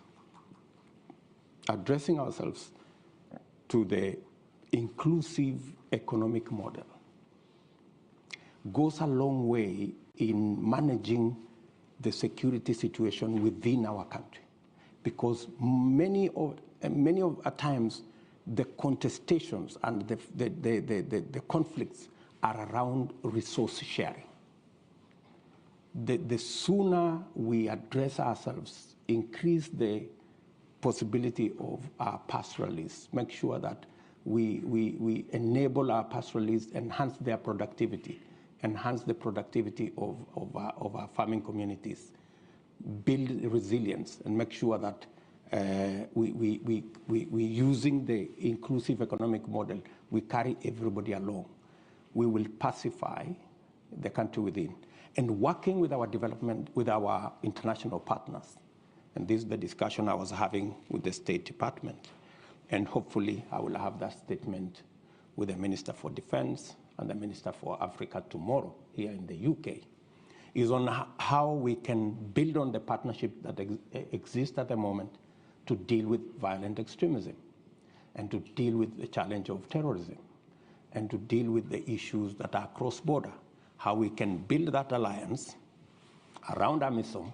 to the inclusive economic model goes a long way in managing the security situation within our country, because many of times the contestations and the conflicts are around resource sharing. The sooner we address ourselves, increase the possibility of our pastoralists, make sure that we enable our pastoralists, enhance their productivity, enhance the productivity of our farming communities, build resilience, and make sure that we using the inclusive economic model, we carry everybody along. We will pacify the country within. And working with our development, with our international partners, and this is the discussion I was having with the State Department, and hopefully I will have that statement with the Minister for Defense and the Minister for Africa tomorrow here in the UK, is on how we can build on the partnership that exists at the moment to deal with violent extremism, and to deal with the challenge of terrorism, and to deal with the issues that are cross-border, how we can build that alliance around AMISOM,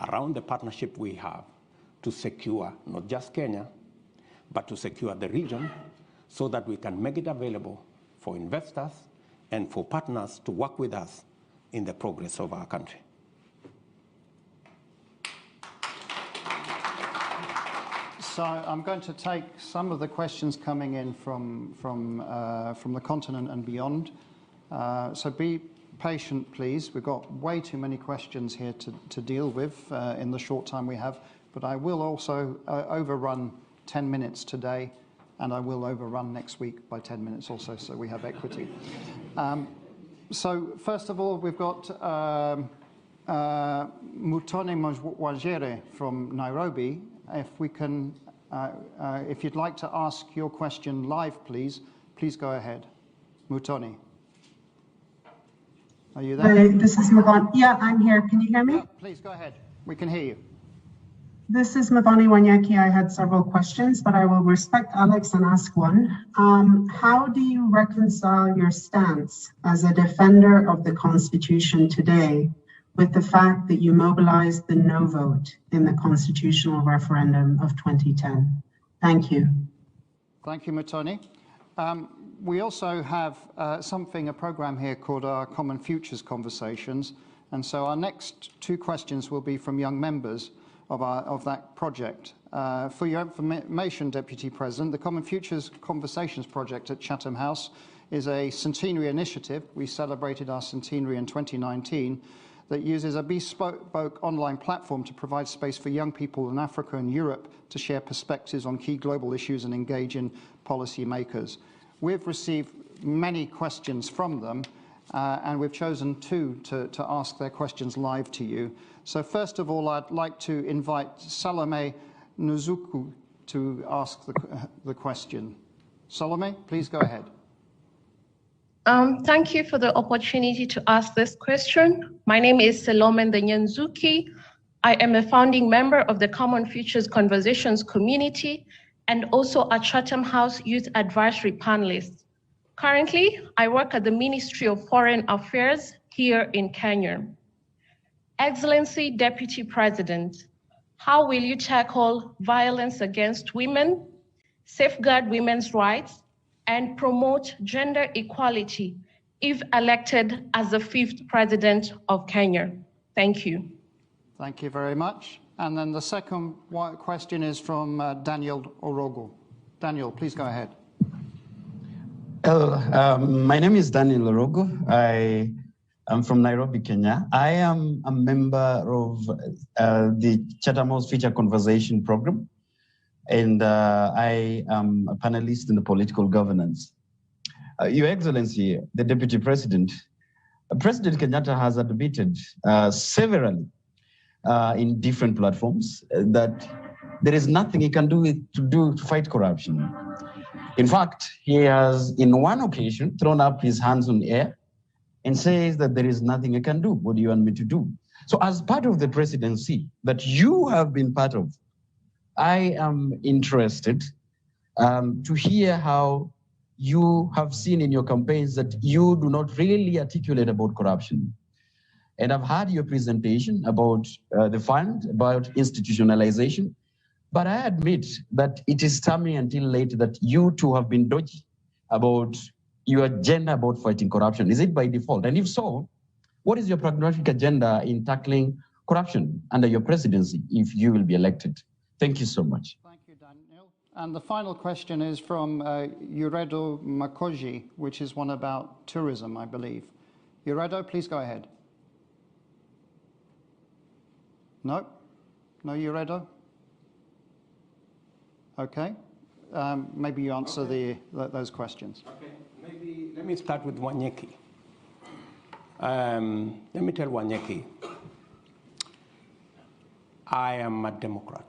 around the partnership we have to secure not just Kenya, but to secure the region, so that we can make it available for investors and for partners to work with us in the progress of our country. So I'm going to take some of the questions coming in from the continent and beyond. So be patient, please. We've got way too many questions here to deal with in the short time we have, but I will also overrun 10 minutes today, and I will overrun next week by 10 minutes also, so we have equity. So first of all, we've got Mutone Mwajere from Nairobi. If we can, if you'd like to ask your question live, please go ahead. Mutone. Are you there? Hi, this is Mavani. Yeah, I'm here. Can you hear me? Yeah, please go ahead. We can hear you. This is Mavani Wanyaki. I had several questions, but I will respect Alex and ask one. How do you reconcile your stance as a defender of the Constitution today with the fact that you mobilized the no vote in the constitutional referendum of 2010? Thank you. Thank you, Mutoni. We also have a program here called our Common Futures Conversations. And so our next two questions will be from young members of that project. For your information, Deputy President, the Common Futures Conversations project at Chatham House is a centenary initiative. We celebrated our centenary in 2019 that uses a bespoke online platform to provide space for young people in Africa and Europe to share perspectives on key global issues and engage in policy makers. We've received many questions from them, and we've chosen two to ask their questions live to you. So first of all, I'd like to invite Salome Nzuku to ask the question. Salome, please go ahead. Thank you for the opportunity to ask this question. My name is Salome Nzuki. I am a founding member of the Common Futures Conversations community and also a Chatham House Youth Advisory panelist. Currently, I work at the Ministry of Foreign Affairs here in Kenya. Excellency Deputy President, how will you tackle violence against women, safeguard women's rights, and promote gender equality if elected as the 5th President of Kenya? Thank you. Thank you very much. And then the second question is from Daniel Orogo. Daniel, please go ahead. My name is Daniel Orogo. I am from Nairobi, Kenya. I am a member of the Chatham House Feature Conversation Program, and I am a panelist in the political governance. Your Excellency, the Deputy President, President Kenyatta has admitted severally in different platforms that there is nothing he can do to fight corruption. In fact, he has, in one occasion, thrown up his hands on air and says that there is nothing I can do. What do you want me to do? So as part of the presidency that you have been part of, I am interested to hear how you have seen in your campaigns that you do not really articulate about corruption. And I've heard your presentation about the fund, about institutionalization. But I admit that it is coming until late that you too have been dodgy about your agenda about fighting corruption. Is it by default? And if so, what is your pragmatic agenda in tackling corruption under your presidency if you will be elected? Thank you so much. Thank you, Daniel. And the final question is from Uredo Makoji, which is one about tourism, I believe. Uredo, please go ahead. No? No, Uredo? Okay, maybe you answer those questions. Okay, maybe let me start with Wanyeki. Let me tell Wanyeki, I am a Democrat.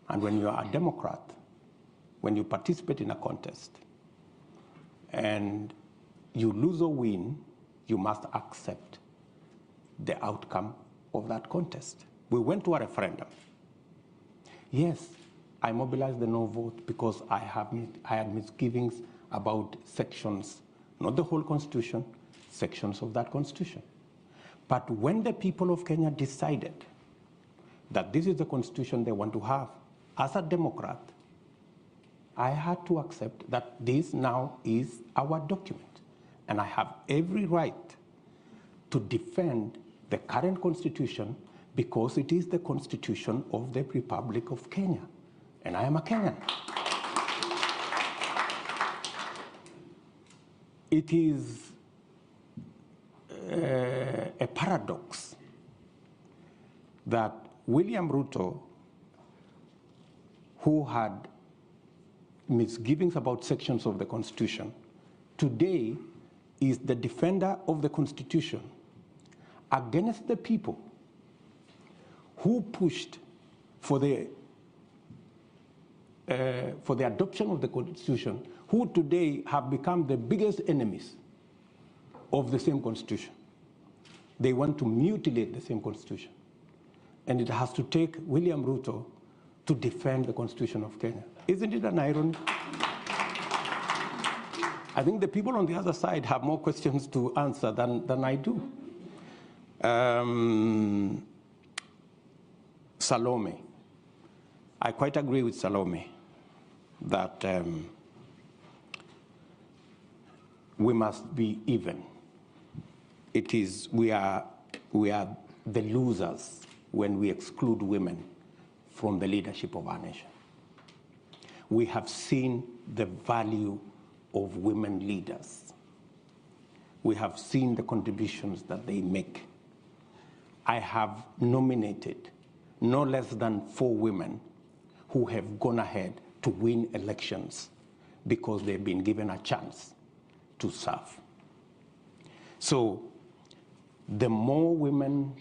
And when you are a Democrat, when you participate in a contest and you lose or win, you must accept the outcome of that contest. We went to a referendum. Yes, I mobilized the no vote because I had misgivings about sections, not the whole constitution, sections of that constitution. But when the people of Kenya decided that this is the constitution they want to have, as a Democrat, I had to accept that this now is our document. And I have every right to defend the current constitution because it is the constitution of the Republic of Kenya, and I am a Kenyan. It is a paradox that William Ruto, who had misgivings about sections of the constitution, today is the defender of the constitution against the people who pushed for the adoption of the constitution, who today have become the biggest enemies of the same constitution. They want to mutilate the same constitution. And it has to take William Ruto to defend the constitution of Kenya. Isn't it an irony? I think the people on the other side have more questions to answer than I do. Salome. I quite agree with Salome that we must be even. We are the losers when we exclude women from the leadership of our nation. We have seen the value of women leaders. We have seen the contributions that they make. I have nominated no less than 4 women who have gone ahead to win elections because they've been given a chance to serve. So the more women,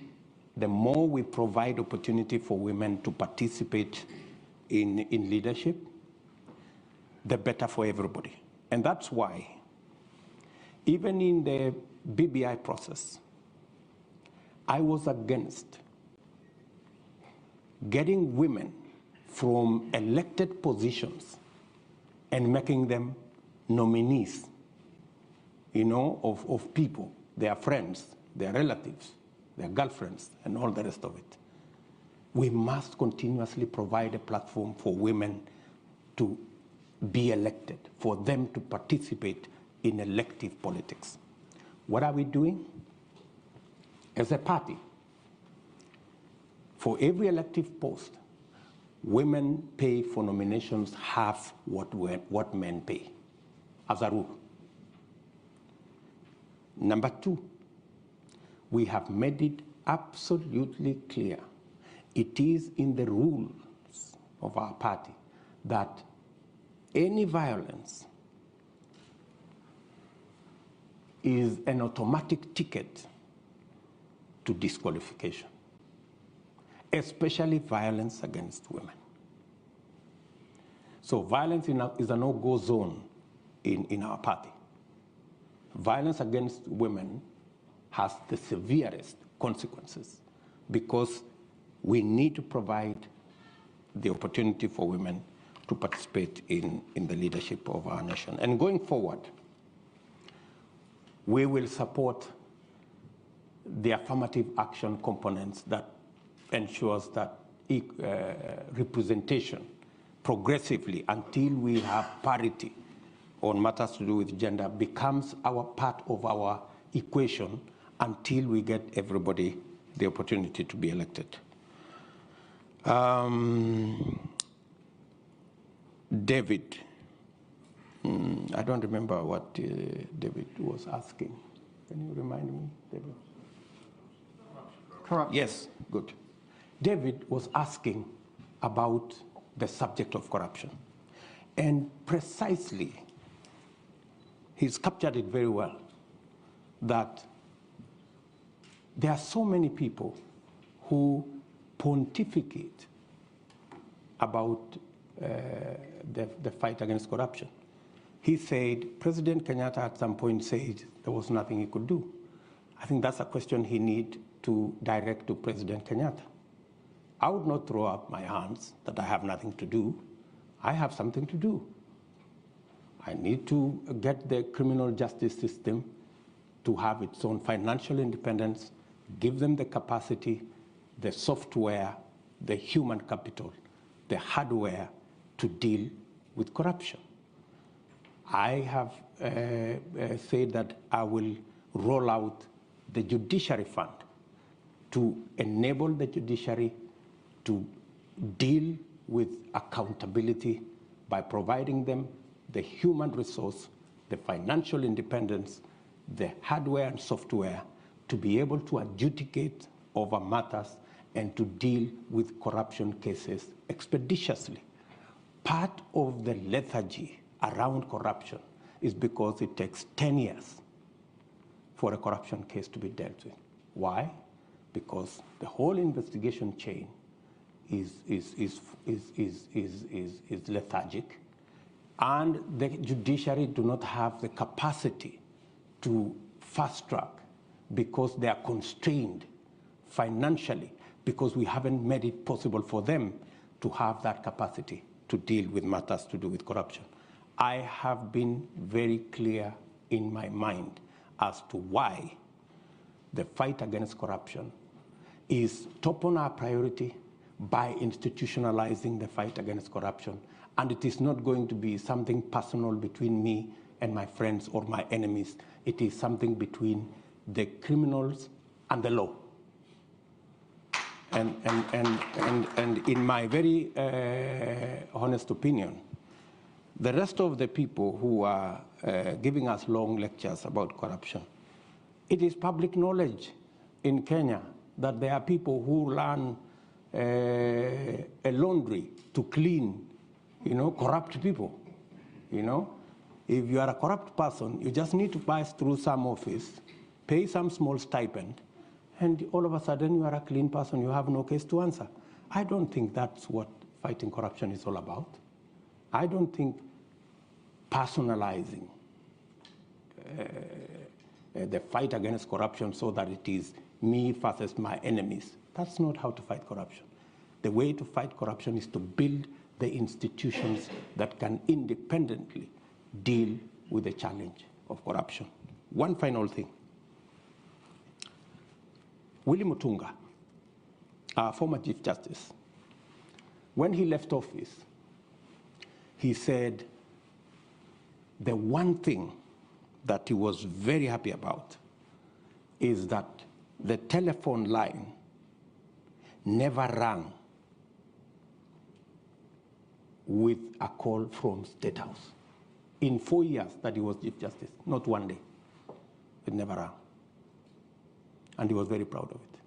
the more we provide opportunity for women to participate in leadership, the better for everybody. And that's why, even in the BBI process, I was against getting women from elected positions and making them nominees, of people, their friends, their relatives, their girlfriends, and all the rest of it. We must continuously provide a platform for women to be elected, for them to participate in elective politics. What are we doing? As a party, for every elective post, women pay for nominations half what men pay, as a rule. Number two, we have made it absolutely clear. It is in the rules of our party that any violence is an automatic ticket to disqualification, especially violence against women. So violence is a no-go zone in our party. Violence against women has the severest consequences because we need to provide the opportunity for women to participate in the leadership of our nation. And going forward, we will support the affirmative action components that ensures that representation progressively until we have parity on matters to do with gender becomes our part of our equation until we get everybody the opportunity to be elected. David, I don't remember what David was asking. Can you remind me, David? Corruption. Yes, good. David was asking about the subject of corruption. And precisely, he's captured it very well, that there are so many people who pontificate about the fight against corruption. He said, President Kenyatta at some point said there was nothing he could do. I think that's a question he needs to direct to President Kenyatta. I would not throw up my hands that I have nothing to do. I have something to do. I need to get the criminal justice system to have its own financial independence, give them the capacity, the software, the human capital, the hardware to deal with corruption. I have said that I will roll out the judiciary fund to enable the judiciary to deal with accountability by providing them the human resource, the financial independence, the hardware and software to be able to adjudicate over matters and to deal with corruption cases expeditiously. Part of the lethargy around corruption is because it takes 10 years for a corruption case to be dealt with. Why? Because the whole investigation chain is lethargic, and the judiciary do not have the capacity to fast track because they are constrained financially, because we haven't made it possible for them to have that capacity to deal with matters to do with corruption. I have been very clear in my mind as to why the fight against corruption is top on our priority by institutionalizing the fight against corruption. And it is not going to be something personal between me and my friends or my enemies. It is something between the criminals and the law. And in my very honest opinion, the rest of the people who are giving us long lectures about corruption, it is public knowledge in Kenya that there are people who run a laundry to clean, corrupt people. If you are a corrupt person, you just need to pass through some office, pay some small stipend, and all of a sudden you are a clean person, you have no case to answer. I don't think that's what fighting corruption is all about. I don't think personalizing the fight against corruption so that it is me versus my enemies, that's not how to fight corruption. The way to fight corruption is to build the institutions that can independently deal with the challenge of corruption. One final thing. Willie Mutunga, our former Chief Justice, when he left office, he said the one thing that he was very happy about is that the telephone line never rang with a call from State House. In 4 years that he was Chief Justice, not one day. It never rang. And he was very proud of it.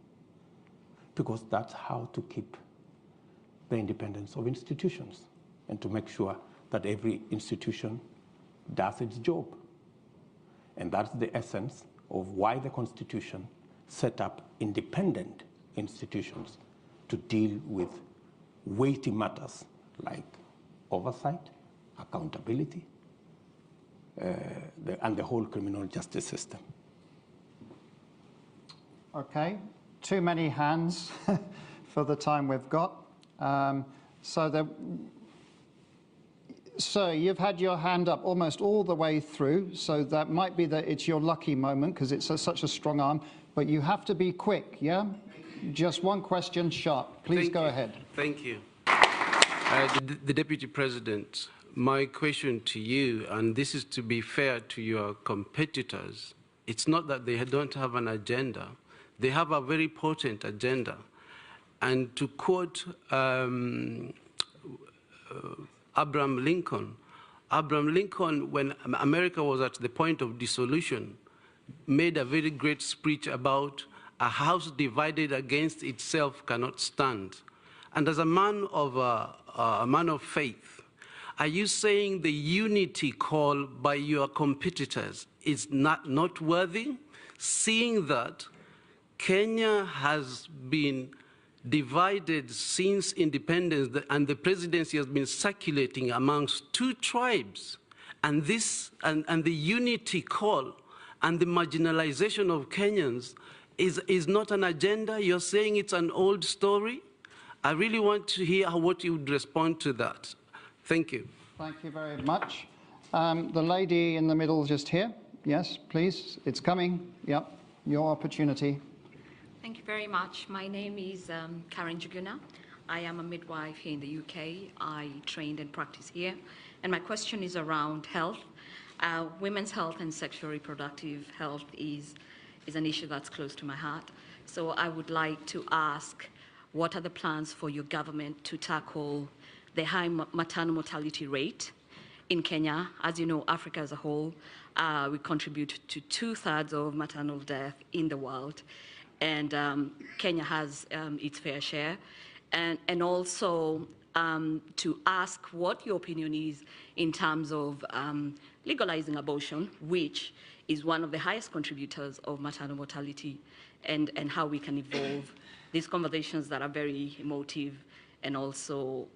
Because that's how to keep the independence of institutions and to make sure that every institution does its job. And that's the essence of why the Constitution set up independent institutions to deal with weighty matters like oversight, accountability, and the whole criminal justice system. Okay, too many hands for the time we've got. Sir, you've had your hand up almost all the way through, so that might be that it's your lucky moment because it's such a strong arm, but you have to be quick, yeah? Just one question sharp. Please go ahead. Thank you. The Deputy President, my question to you, and this is to be fair to your competitors, it's not that they don't have an agenda. They have a very potent agenda. And to quote Abraham Lincoln, when America was at the point of dissolution, made a very great speech about a house divided against itself cannot stand. And as a man of faith, are you saying the unity call by your competitors is not worthy, seeing that Kenya has been divided since independence, and the presidency has been circulating amongst two tribes, and the unity call and the marginalization of Kenyans is not an agenda? You're saying it's an old story? I really want to hear what you would respond to that. Thank you. Thank you very much. The lady in the middle just here. Yes, please. It's coming. Yep. Your opportunity. Thank you very much. My name is Karen Juguna. I am a midwife here in the UK. I trained and practice here. And my question is around health. Women's health and sexual reproductive health is an issue that's close to my heart. So I would like to ask, what are the plans for your government to tackle the high maternal mortality rate in Kenya? As you know, Africa as a whole, we contribute to 2/3 of maternal death in the world. And Kenya has its fair share. And also to ask what your opinion is in terms of legalizing abortion, which is one of the highest contributors of maternal mortality, and how we can evolve these conversations that are very emotive and also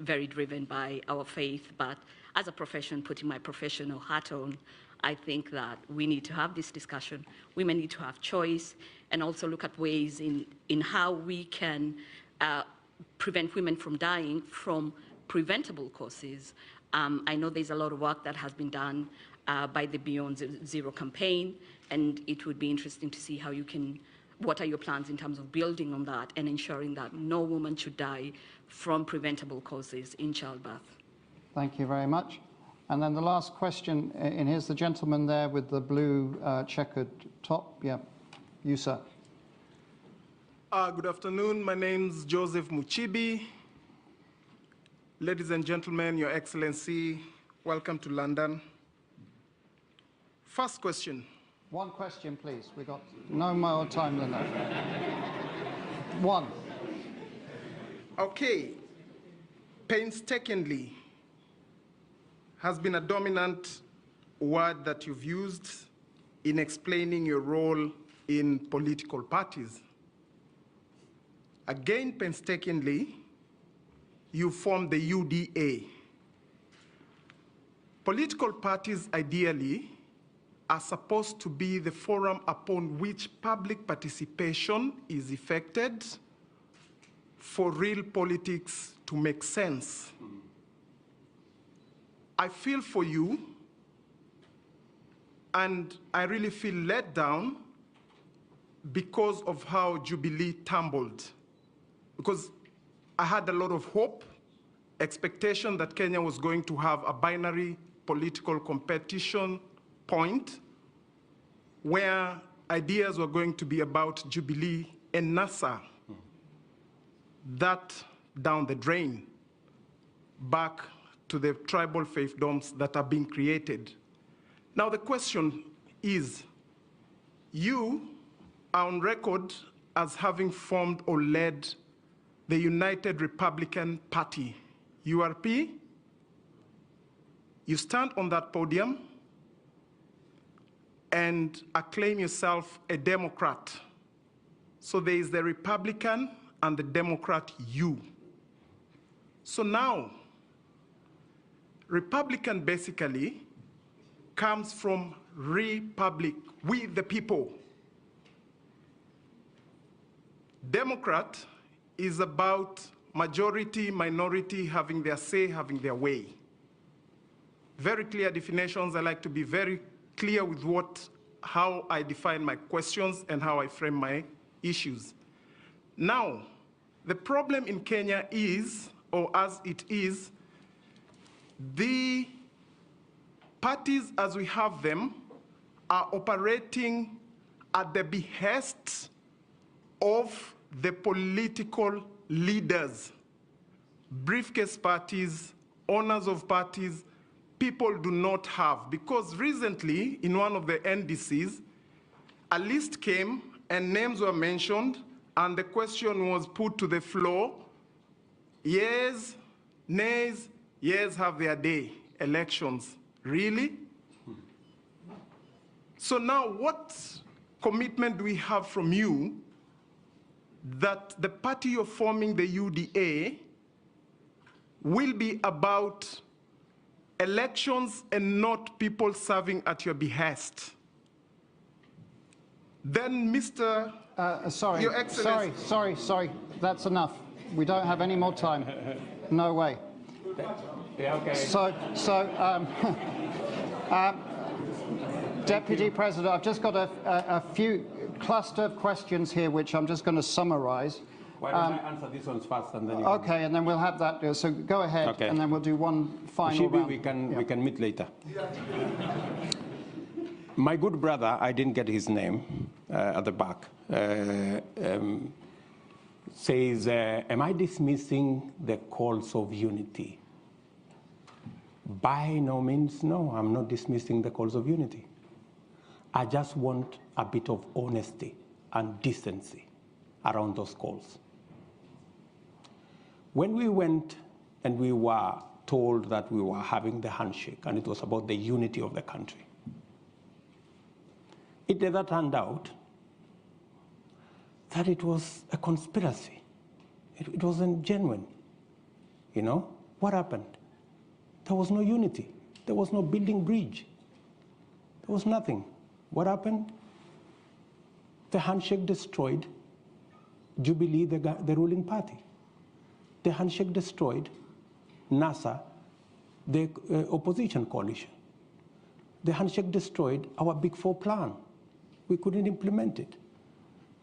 very driven by our faith. But as a profession, putting my professional hat on, I think that we need to have this discussion. Women need to have choice, and also look at ways in how we can prevent women from dying from preventable causes. I know there's a lot of work that has been done by the Beyond Zero campaign, and it would be interesting to see how you can, what are your plans in terms of building on that and ensuring that no woman should die from preventable causes in childbirth. Thank you very much. And then the last question, and here's the gentleman there with the blue checkered top. Yeah, you, sir. Good afternoon. My name's Joseph Muchibi. Ladies and gentlemen, Your Excellency, welcome to London. First question. One question, please. We've got no more time than that. One. Okay. Painstakingly has been a dominant word that you've used in explaining your role in political parties. Again, painstakingly, you formed the UDA. Political parties, ideally, are supposed to be the forum upon which public participation is effected for real politics to make sense. I feel for you, and I really feel let down because of how Jubilee tumbled. Because I had a lot of hope, expectation that Kenya was going to have a binary political competition point where ideas were going to be about Jubilee and NASA. That down the drain. back to the tribal fiefdoms that are being created. Now the question is, you are on record as having formed or led the United Republican Party, URP. You stand on that podium and acclaim yourself a Democrat. So there is the Republican and the Democrat you. So now, Republican basically comes from republic, we the people. Democrat is about majority, minority having their say, having their way. Very clear definitions. I like to be very clear with how I define my questions and how I frame my issues. Now, the problem in Kenya is, or as it is, the parties as we have them are operating at the behest of the political leaders, briefcase parties, owners of parties. People do not have, because recently in one of the NDCs, a list came and names were mentioned and the question was put to the floor, yes, nays, yes, have their day, elections. Really? So now what commitment do we have from you that the party you're forming, the UDA, will be about elections and not people serving at your behest? Then, Mr. Sorry, Your Excellency. sorry. That's enough. We don't have any more time. No way. Yeah, okay. Deputy President, I've just got a few cluster of questions here, which I'm just going to summarize. Why don't I answer these ones first, and then you okay, and then we'll have that. So go ahead, okay. And then we'll do one final round. We can meet later. My good brother, I didn't get his name at the back, says, am I dismissing the calls of unity? By no means, no, I'm not dismissing the calls of unity. I just want a bit of honesty and decency around those calls. When we went and we were told that we were having the handshake and it was about the unity of the country, it never turned out that it was a conspiracy. It wasn't genuine. You know, what happened? There was no unity. There was no building bridge. There was nothing. What happened? The handshake destroyed Jubilee, the ruling party. The handshake destroyed NASA, the opposition coalition. The handshake destroyed our Big Four plan. We couldn't implement it.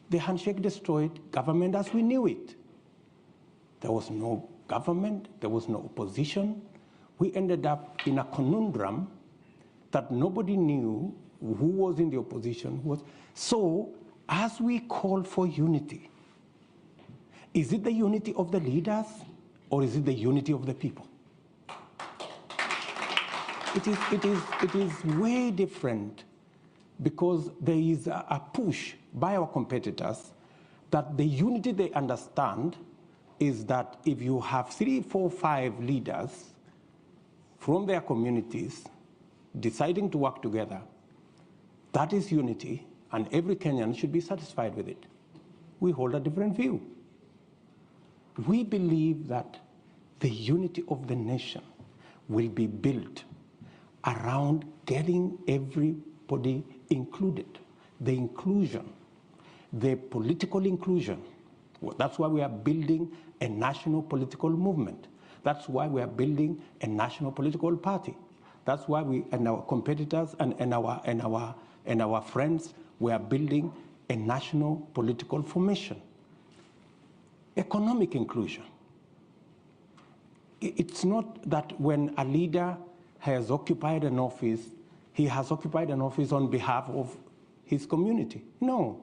The handshake destroyed government as we knew it. There was no government, there was no opposition. We ended up in a conundrum that nobody knew who was in the opposition. So, as we call for unity, is it the unity of the leaders or is it the unity of the people? It is way different, because there is a push by our competitors that the unity they understand is that if you have 3, 4, 5 leaders from their communities deciding to work together, that is unity, and every Kenyan should be satisfied with it. We hold a different view. We believe that the unity of the nation will be built around getting everybody included, the inclusion, the political inclusion. That's why we are building a national political movement. That's why we are building a national political party. That's why we and our competitors and our friends, we are building a national political formation. Economic inclusion. It's not that when a leader has occupied an office, he has occupied an office on behalf of his community. No.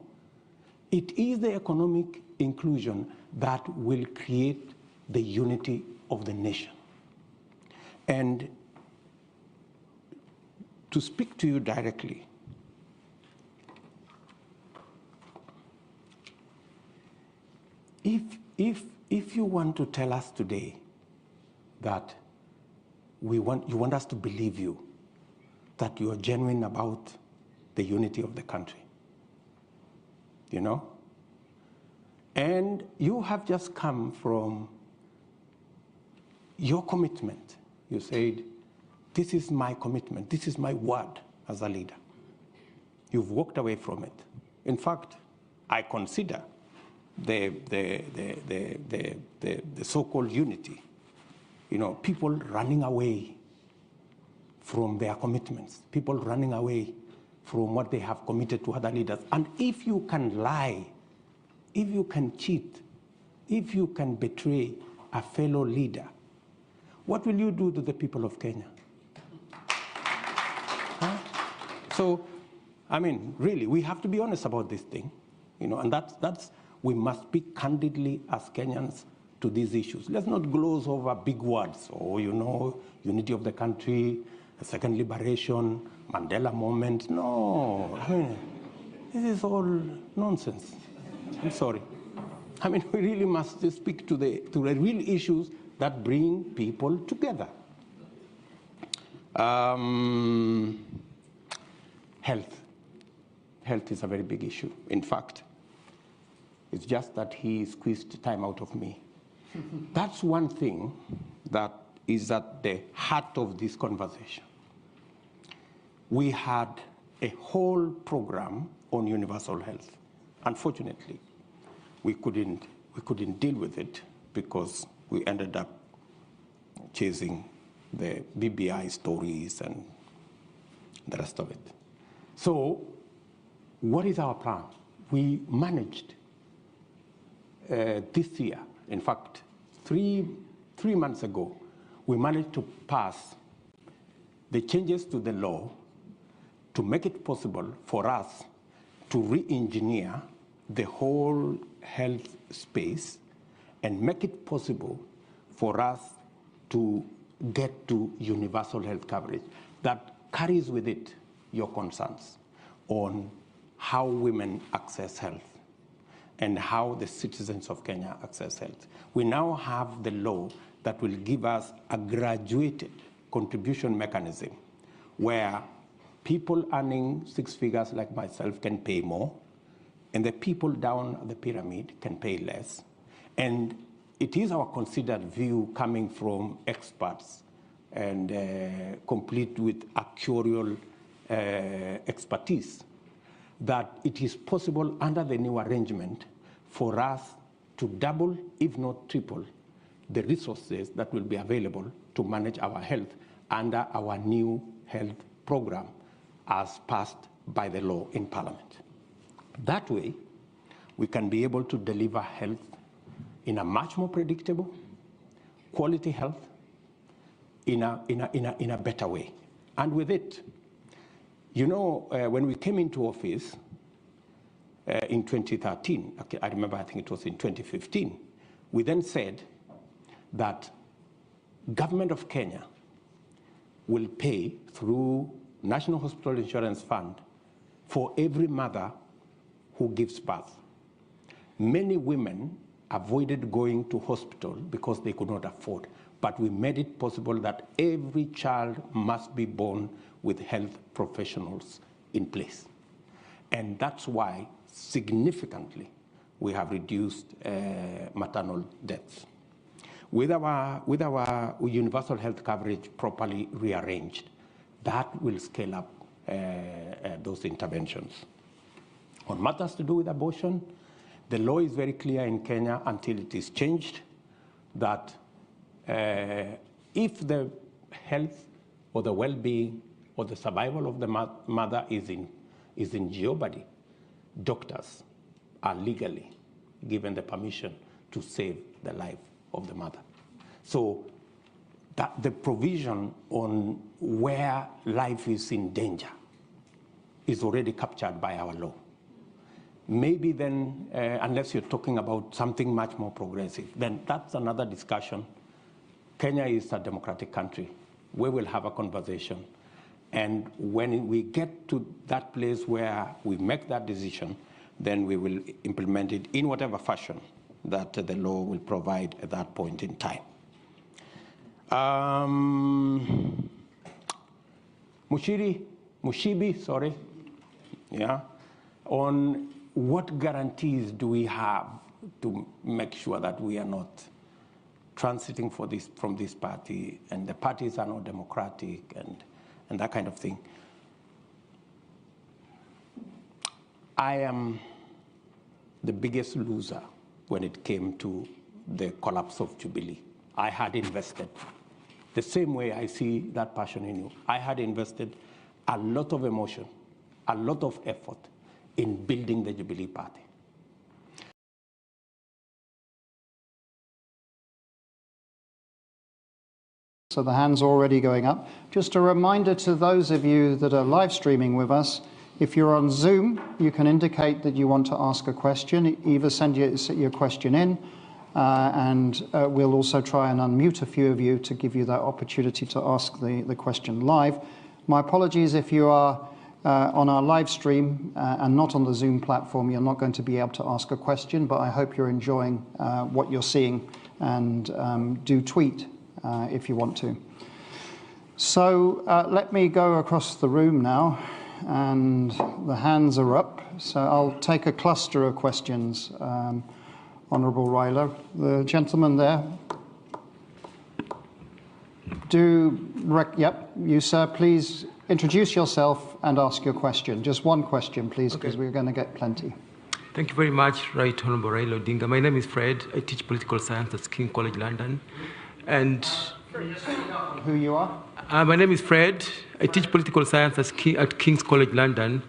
It is the economic inclusion that will create the unity of the nation. And to speak to you directly, if you want to tell us today that you want us to believe you, that you are genuine about the unity of the country, you know? And you have just come from your commitment. You said, this is my commitment, this is my word as a leader. You've walked away from it. In fact, I consider the so-called unity, you know, people running away from their commitments, people running away from what they have committed to other leaders. And if you can lie, if you can cheat, if you can betray a fellow leader, what will you do to the people of Kenya? Huh? So, I mean, really, we have to be honest about this thing, you know, and we must speak candidly as Kenyans to these issues. Let's not gloss over big words, or, you know, unity of the country, a second liberation, Mandela moment. No, I mean, this is all nonsense. I'm sorry. I mean, we really must speak to the real issues that bring people together. Health. Health is a very big issue. In fact, it's just that he squeezed time out of me. That's one thing that is at the heart of this conversation. We had a whole program on universal health. Unfortunately, we couldn't deal with it because we ended up chasing the BBI stories and the rest of it. So, what is our plan? We managed this year, in fact, three months ago, we managed to pass the changes to the law to make it possible for us to re-engineer the whole health space and make it possible for us to get to universal health coverage that carries with it your concerns on how women access health and how the citizens of Kenya access health. We now have the law that will give us a graduated contribution mechanism where people earning 6 figures like myself can pay more, and the people down the pyramid can pay less. And it is our considered view coming from experts and complete with actuarial expertise that it is possible under the new arrangement for us to double, if not triple, the resources that will be available to manage our health under our new health program as passed by the law in Parliament. That way, we can be able to deliver health in a much more predictable, quality health in a better way. And with it, you know, when we came into office in 2013, I remember I think it was in 2015, we then said that government of Kenya will pay through National Hospital Insurance Fund for every mother who gives birth. Many women avoided going to hospital because they could not afford, but we made it possible that every child must be born with health professionals in place. And that's why significantly we have reduced maternal deaths. With our universal health coverage properly rearranged, that will scale up those interventions. On matters to do with abortion, the law is very clear in Kenya until it is changed that if the health or the well-being or the survival of the mother is in jeopardy, doctors are legally given the permission to save the life of the mother. So that the provision on where life is in danger is already captured by our law. Maybe then, unless you're talking about something much more progressive, then that's another discussion. Kenya is a democratic country. we will have a conversation. And when we get to that place where we make that decision, then we will implement it in whatever fashion that the law will provide at that point in time. Mushibi, sorry, yeah, on what guarantees do we have to make sure that we are not transiting from this party and the parties are not democratic and that kind of thing. I am the biggest loser when it came to the collapse of Jubilee. I had invested, the same way I see that passion in you, I had invested a lot of emotion, a lot of effort in building the Jubilee Party. So the hand's already going up. Just a reminder to those of you that are live streaming with us, if you're on Zoom, you can indicate that you want to ask a question. Either send your question in, and we'll also try and unmute a few of you to give you that opportunity to ask the question live. My apologies if you are on our live stream and not on the Zoom platform, you're not going to be able to ask a question, but I hope you're enjoying what you're seeing, and do tweet if you want to. So let me go across the room now, and the hands are up. So I'll take a cluster of questions, Honourable Ryler. The gentleman there. Yep, you sir, please introduce yourself and ask your question. Just one question, please, because we're going to get plenty. Thank you very much, Right Honourable Raila Odinga. My name is Fred. I teach political science at King's College London. And who you are? My name is Fred. I teach political science at King's College London.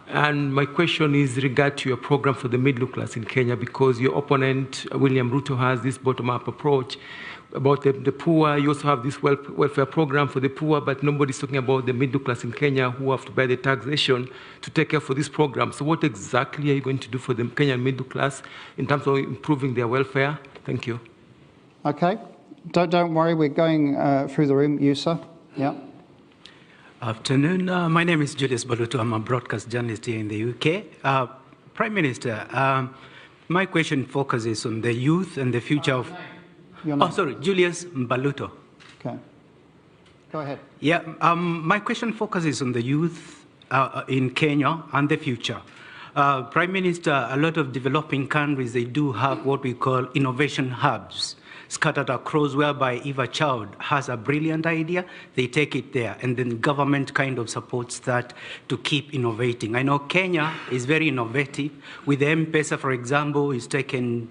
And my question is regard to your program for the middle class in Kenya, because your opponent, William Ruto, has this bottom-up approach about the poor. You also have this welfare program for the poor, but nobody's talking about the middle class in Kenya who have to pay the taxation to take care for this program. So what exactly are you going to do for the Kenyan middle class in terms of improving their welfare? Thank you. Okay. Don't worry, we're going through the room. You, sir? Yeah. Afternoon. My name is Julius Baluto. I'm a broadcast journalist here in the UK. Prime Minister, my question focuses on the youth and the future of... Oh, sorry, Julius Baluto. Okay. Go ahead. Yeah, my question focuses on the youth in Kenya and the future. Prime Minister, a lot of developing countries, they do have what we call innovation hubs scattered across, whereby if a child has a brilliant idea, they take it there, and then government kind of supports that to keep innovating. I know Kenya is very innovative. With the M-Pesa, for example, is taken,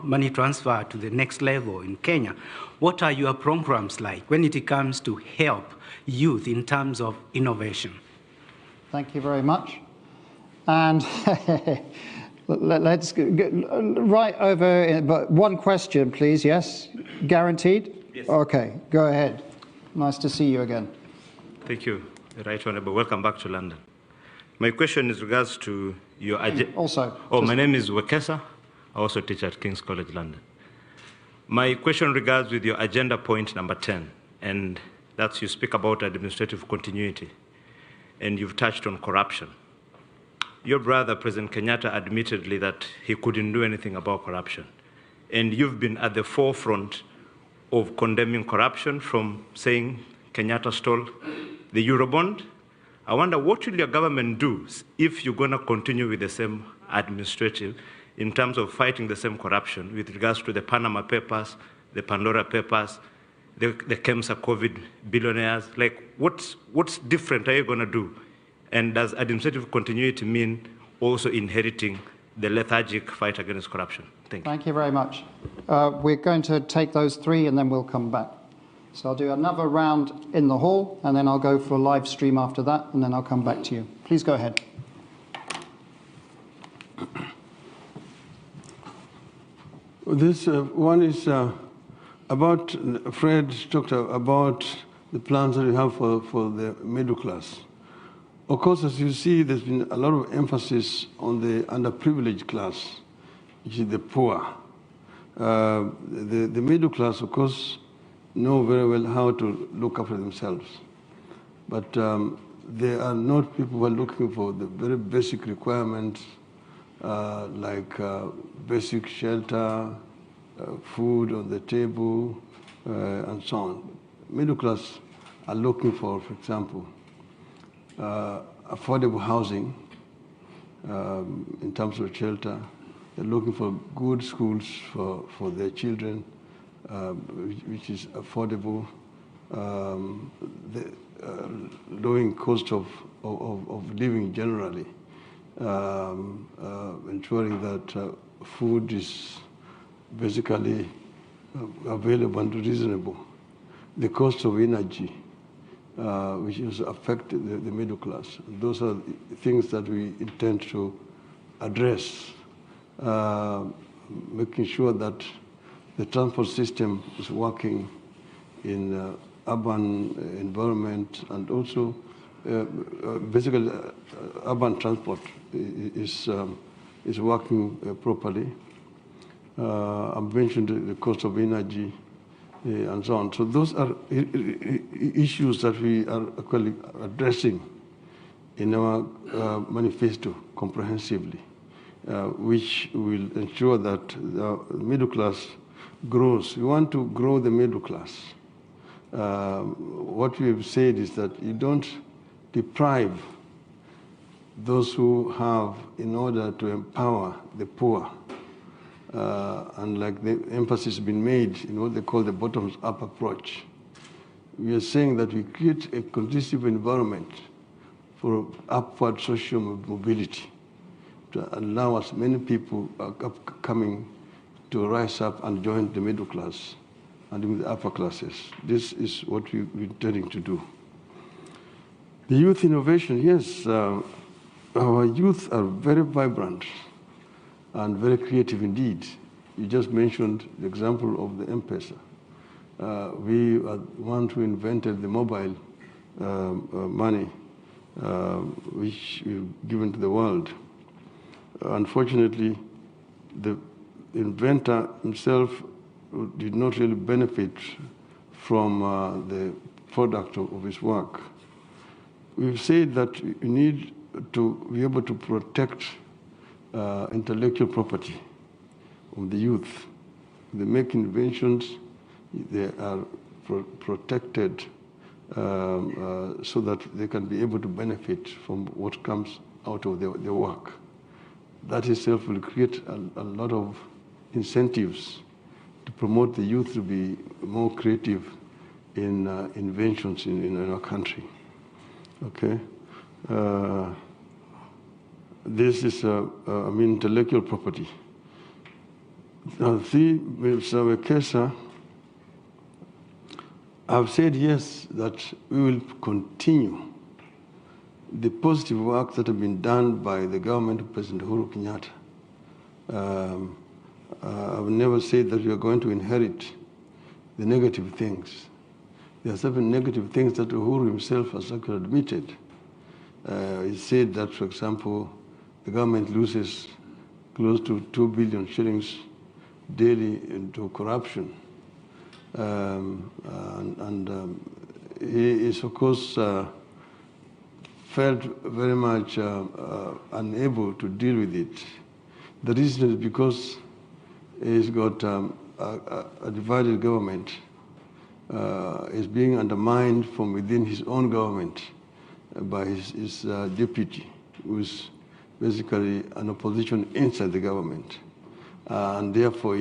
money transfer to the next level in Kenya. What are your programs like when it comes to help youth in terms of innovation? Thank you very much. And let's go right over, but one question, please. Yes? Guaranteed? Yes. Okay, go ahead. Nice to see you again. Thank you, Right Honourable. Welcome back to London. My question is regards to your agenda. Also. Oh, my name is Wekesa. I also teach at King's College London. My question regards with your agenda point number 10, and that's you speak about administrative continuity, and you've touched on corruption. Your brother, President Kenyatta, admittedly that he couldn't do anything about corruption. And you've been at the forefront of condemning corruption from saying Kenyatta stole the Eurobond. I wonder, what will your government do if you're going to continue with the same administrative in terms of fighting the same corruption with regards to the Panama Papers, the Pandora Papers, the KEMSA COVID billionaires? Like, what's different are you going to do? And does administrative continuity mean also inheriting the lethargic fight against corruption? Thank you. Thank you very much. We're going to take those three and then we'll come back. So I'll do another round in the hall and then I'll go for a live stream after that and then I'll come back to you. Please go ahead. This one is about, Fred talked about the plans that you have for the middle class. Of course, as you see, there's been a lot of emphasis on the underprivileged class, which is the poor. The middle class, of course, know very well how to look after themselves. But they are not people who are looking for the very basic requirements like basic shelter, food on the table, and so on. Middle class are looking for example, affordable housing in terms of shelter. They're looking for good schools for their children, which is affordable, the lowering cost of living generally, ensuring that food is basically available and reasonable. The cost of energy, which is affecting the middle class. Those are things that we intend to address, making sure that the transport system is working in urban environment, and also basically urban transport is working properly. I mentioned the cost of energy and so on. So those are issues that we are actually addressing in our manifesto comprehensively, which will ensure that the middle class grows. We want to grow the middle class. What we have said is that you don't deprive those who have in order to empower the poor. And like the emphasis has been made in what they call the bottoms-up approach. We are saying that we create a conducive environment for upward social mobility to allow as many people coming to rise up and join the middle class and in the upper classes. This is what we're intending to do. The youth innovation, yes, our youth are very vibrant and very creative indeed. You just mentioned the example of the M-Pesa. We are the ones who invented the mobile money, which we've given to the world. Unfortunately, the inventor himself did not really benefit from the product of his work. We've said that you need to be able to protect intellectual property of the youth. They make inventions, they are protected so that they can be able to benefit from what comes out of their work. That itself will create a lot of incentives to promote the youth to be more creative in inventions in our country. Okay. This is, intellectual property. See, Mr. Wekesa, I've said yes, that we will continue the positive work that has been done by the government of President Uhuru Kenyatta. I've never said that we are going to inherit the negative things. There are certain negative things that Uhuru himself has actually admitted. He said that, for example, the government loses close to 2 billion shillings daily into corruption. He is, of course, felt very much unable to deal with it. The reason is because he's got a divided government. Is being undermined from within his own government by his deputy, who is basically an opposition inside the government. And therefore,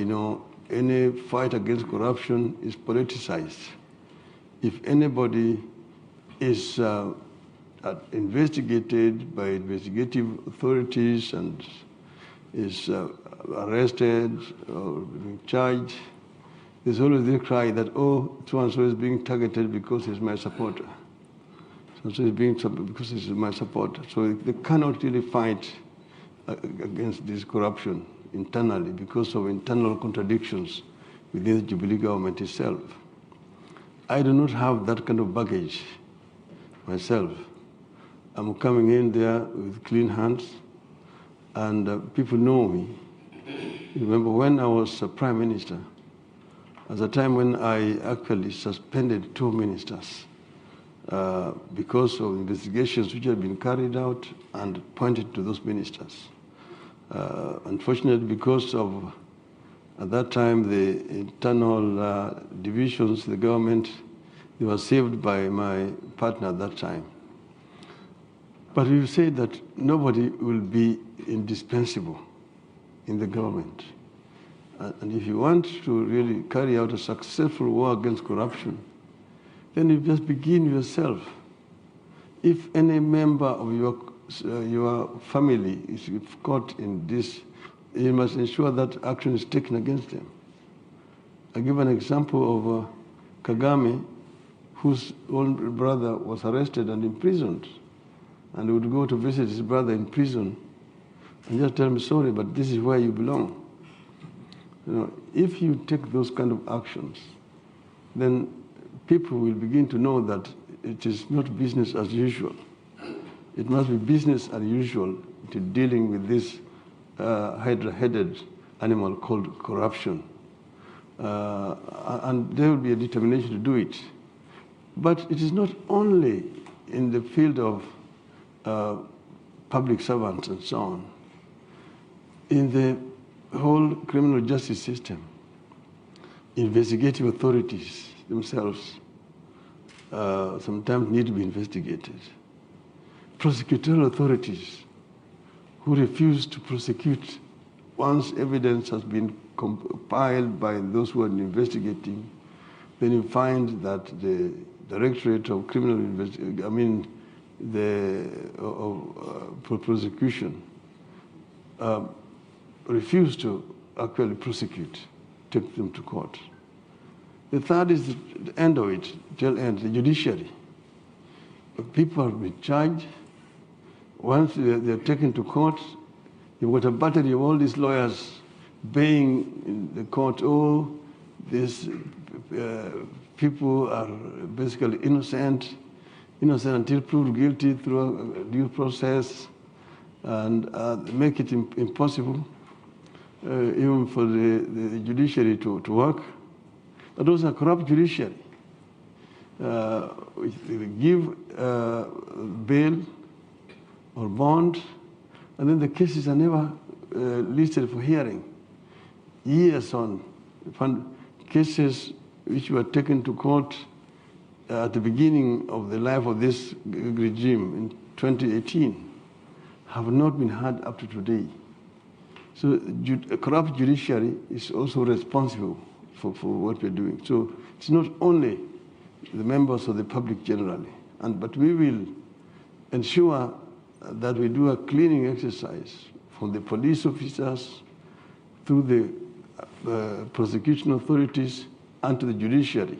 any fight against corruption is politicized. If anybody is investigated by investigative authorities and is arrested or charged, there's always this cry that, oh, so-and-so is being targeted because he's my supporter. So-and-so is being because he's my supporter. So they cannot really fight against this corruption internally because of internal contradictions within the Jubilee government itself. I do not have that kind of baggage myself. I'm coming in there with clean hands, and people know me. Remember when I was Prime Minister, as a time when I actually suspended 2 ministers because of investigations which had been carried out and pointed to those ministers. Unfortunately, because of, at that time, the internal divisions, the government, they were saved by my partner at that time. But we say that nobody will be indispensable in the government. And if you want to really carry out a successful war against corruption, then you just begin yourself. If any member of your family is caught in this, you must ensure that action is taken against them. I give an example of Kagame, whose own brother was arrested and imprisoned, and he would go to visit his brother in prison and just tell him, sorry, but this is where you belong. You know, if you take those kind of actions, then people will begin to know that it is not business as usual. It must be business as usual to dealing with this hydra-headed animal called corruption. And there will be a determination to do it. But it is not only in the field of public servants and so on. In the whole criminal justice system, investigative authorities themselves sometimes need to be investigated. Prosecutorial authorities who refuse to prosecute once evidence has been compiled by those who are investigating, then you find that the Directorate of Criminal Investigation, prosecution refuse to actually prosecute, take them to court. The third is the end of it, till end, the judiciary. People have been charged. Once they're taken to court, you've got a battery of all these lawyers baying in the court, oh, these people are basically innocent until proved guilty through a due process, and make it impossible even for the judiciary to work. But those are corrupt judiciary. They give bail or bond, and then the cases are never listed for hearing. Years on, cases which were taken to court at the beginning of the life of this regime in 2018 have not been heard up to today. So a corrupt judiciary is also responsible for what we're doing. So it's not only the members of the public generally, but we will ensure that we do a cleaning exercise from the police officers through the prosecution authorities and to the judiciary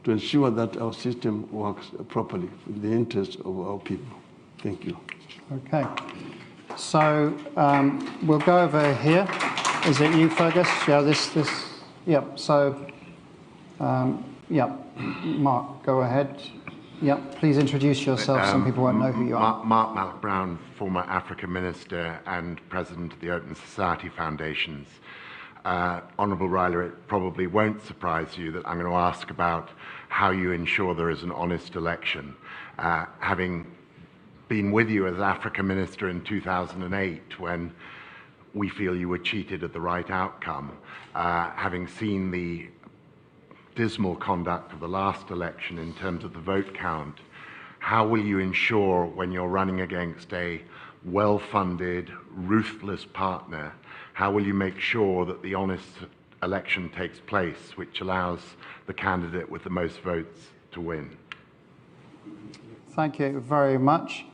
to ensure that our system works properly in the interest of our people. Thank you. Okay. So we'll go over here. Is it you, Fergus? Yeah, this. Yep. So, yep. Mark, go ahead. Yep. Please introduce yourself. Some people won't know who you are. Mark Malloch-Brown, former Africa Minister and President of the Open Society Foundations. Honourable Ryler, it probably won't surprise you that I'm going to ask about how you ensure there is an honest election. Having been with you as Africa Minister in 2008 when we feel you were cheated at the right outcome, having seen the dismal conduct of the last election in terms of the vote count, how will you ensure when you're running against a well-funded, ruthless partner, how will you make sure that the honest election takes place, which allows the candidate with the most votes to win? Thank you very much.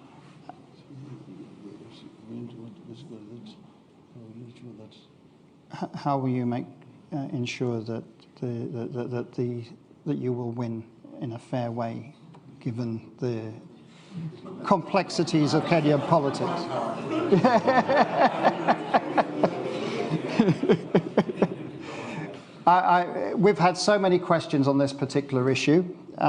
How will you ensure that that you will win in a fair way, given the complexities of Kenyan politics? We've had so many questions on this particular issue. Both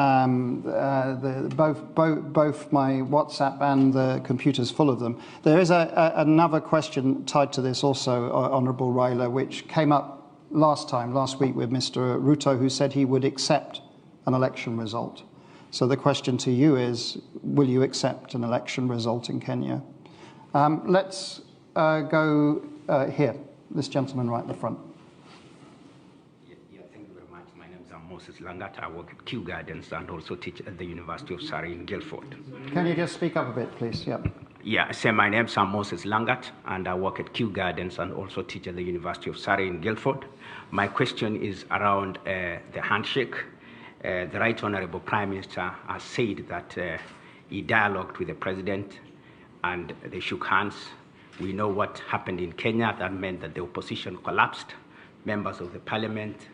my WhatsApp and the computer's full of them. There is another question tied to this also, Honourable Ryler, which came up last week with Mr. Ruto, who said he would accept an election result. So the question to you is, will you accept an election result in Kenya? Let's go here, this gentleman right at the front. Thank you very much. My name is Moses Langat. I work at Kew Gardens and also teach at the University of Surrey in Guildford. Can you just speak up a bit, please? Yep. Yeah, so my name is Moses Langat, and I work at Kew Gardens and also teach at the University of Surrey in Guildford. My question is around the handshake. The Right Honourable Prime Minister has said that he dialogued with the President and they shook hands. We know what happened in Kenya. That meant that the opposition collapsed. Members of the Parliament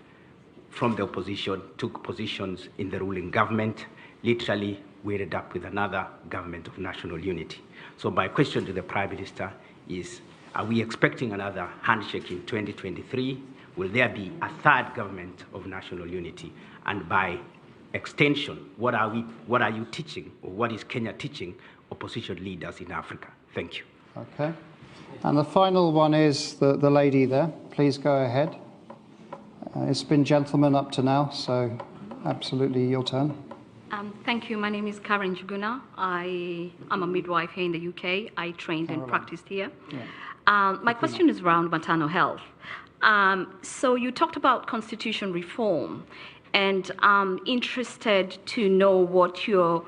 from the opposition took positions in the ruling government. Literally, we ended up with another government of national unity. So my question to the Prime Minister is, are we expecting another handshake in 2023? Will there be a third government of national unity? And by extension, what are you teaching, or what is Kenya teaching opposition leaders in Africa? Thank you. Okay. And the final one is the lady there. Please go ahead. It's been gentlemen up to now, so absolutely your turn. Thank you. My name is Karen Juguna. I am a midwife here in the UK. I trained and practiced here. Yeah. My question is around maternal health. So you talked about constitution reform, and I'm interested to know what your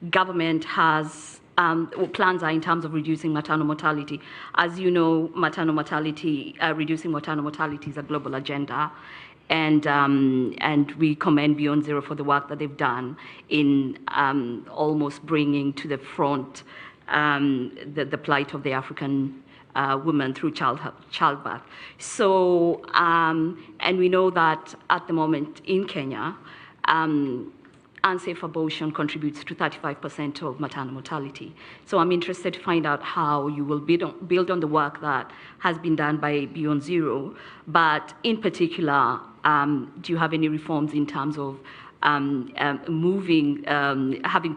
government has or plans are in terms of reducing maternal mortality. As you know, reducing maternal mortality is a global agenda. And we commend Beyond Zero for the work that they've done in almost bringing to the front the plight of the African women through childbirth. So, and we know that at the moment in Kenya, unsafe abortion contributes to 35% of maternal mortality. So I'm interested to find out how you will build on the work that has been done by Beyond Zero, but in particular, do you have any reforms in terms of having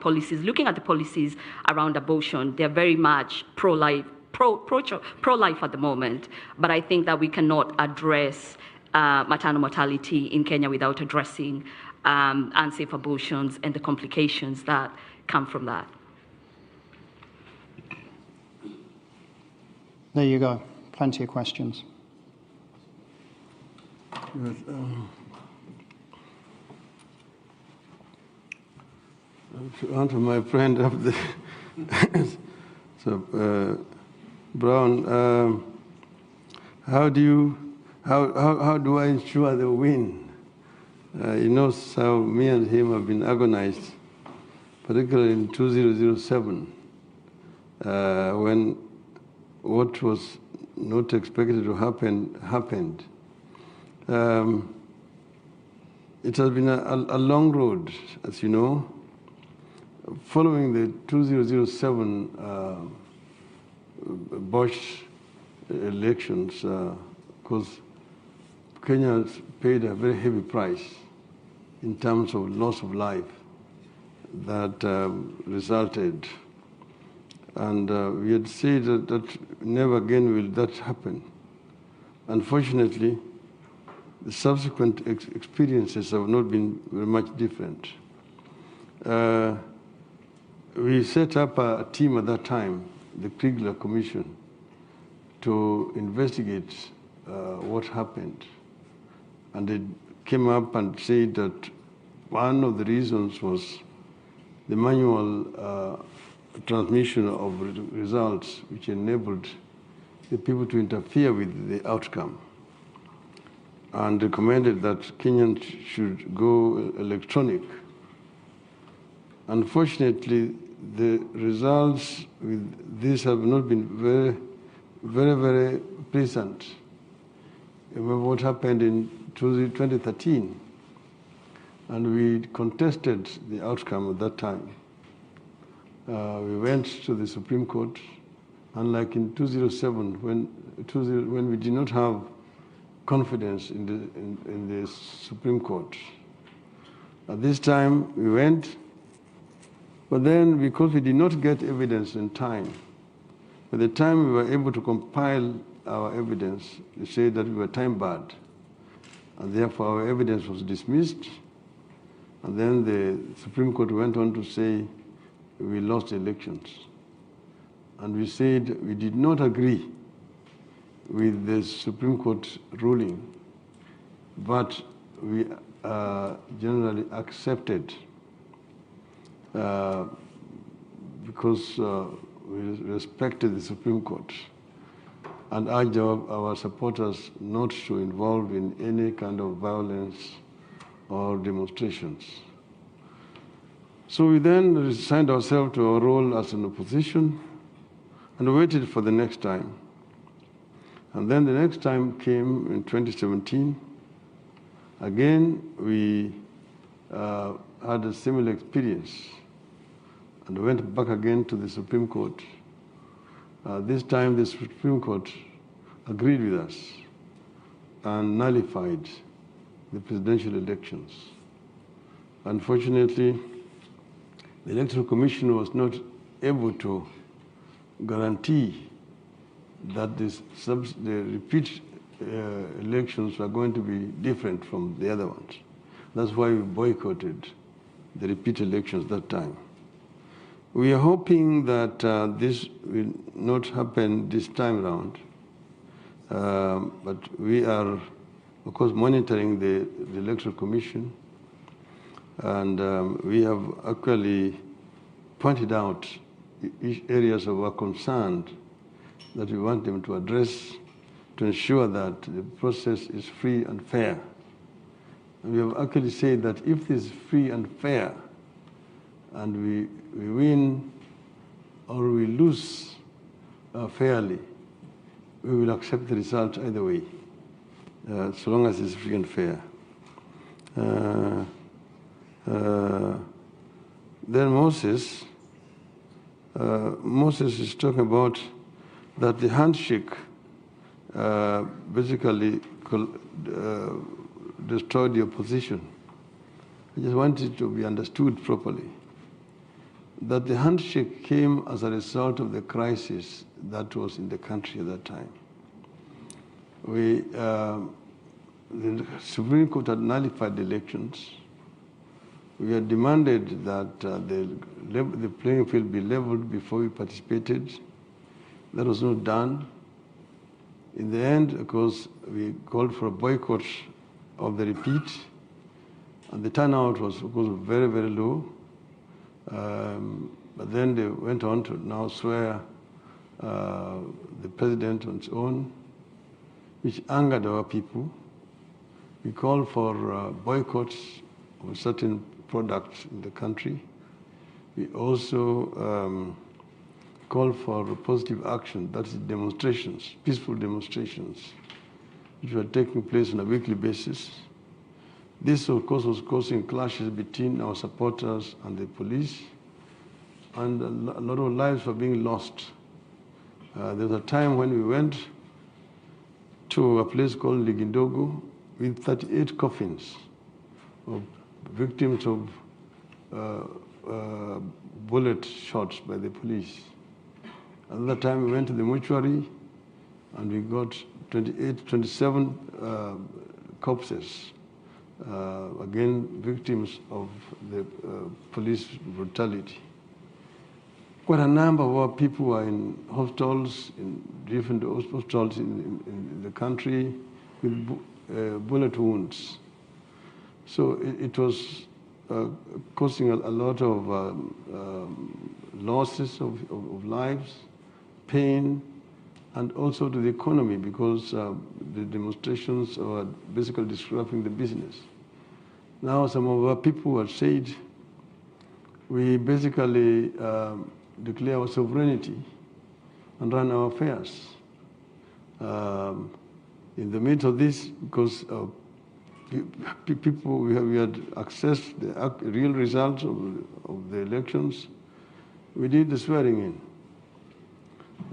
policies, looking at the policies around abortion? They're very much pro-life at the moment, but I think that we cannot address maternal mortality in Kenya without addressing unsafe abortions and the complications that come from that. There you go. Plenty of questions. Yes, to answer my friend of the so Brown, how do I ensure the win? He knows how me and him have been agonized, particularly in 2007, when what was not expected to happen happened. It has been a long road, as you know. Following the 2007 Bush elections, because Kenya has paid a very heavy price in terms of loss of life that resulted. And we had said that never again will that happen. Unfortunately, the subsequent experiences have not been very much different. We set up a team at that time, the Kriegler Commission, to investigate what happened. And they came up and said that one of the reasons was the manual transmission of results, which enabled the people to interfere with the outcome, and recommended that Kenyans should go electronic. Unfortunately, the results with this have not been very pleasant. Remember what happened in 2013, and we contested the outcome at that time. We went to the Supreme Court, unlike in 2007, when we did not have confidence in the Supreme Court. At this time, we went, but then because we did not get evidence in time, by the time we were able to compile our evidence, they said that we were time barred. and therefore our evidence was dismissed. And then the Supreme Court went on to say we lost elections. And we said we did not agree with the Supreme Court ruling, but we generally accepted because we respected the Supreme Court and urged our supporters not to involve in any kind of violence or demonstrations. So we then resigned ourselves to our role as an opposition and waited for the next time. And then the next time came in 2017. Again, we had a similar experience and went back again to the Supreme Court. This time the Supreme Court agreed with us and nullified the presidential elections. Unfortunately, the Electoral Commission was not able to guarantee that the repeat elections were going to be different from the other ones. That's why we boycotted the repeat elections that time. We are hoping that this will not happen this time around, but we are, of course, monitoring the Electoral Commission, and we have actually pointed out areas of our concern that we want them to address to ensure that the process is free and fair. And we have actually said that if this is free and fair, and we win or we lose fairly, we will accept the result either way, so long as it's free and fair. Then Moses is talking about that the handshake basically destroyed the opposition. I just want it to be understood properly that the handshake came as a result of the crisis that was in the country at that time. The Supreme Court had nullified the elections. We had demanded that the playing field be leveled before we participated. That was not done. In the end, of course, we called for a boycott of the repeat, and the turnout was, of course, very, very low. But then they went on to now swear the president on its own, which angered our people. We called for boycotts of certain products in the country. We also called for positive action, that is demonstrations, peaceful demonstrations, which were taking place on a weekly basis. This, of course, was causing clashes between our supporters and the police, and a lot of lives were being lost. There was a time when we went to a place called Ligindogo with 38 coffins of victims of bullet shots by the police. Another time we went to the mortuary and we got 27 corpses, again victims of the police brutality. Quite a number of our people were in hospitals, in different hospitals in the country with bullet wounds. So it was causing a lot of losses of lives, pain, and also to the economy, because the demonstrations were basically disrupting the business. Now some of our people have said, we basically declare our sovereignty and run our affairs. In the midst of this, because people, we had accessed the real results of the elections, we did the swearing in.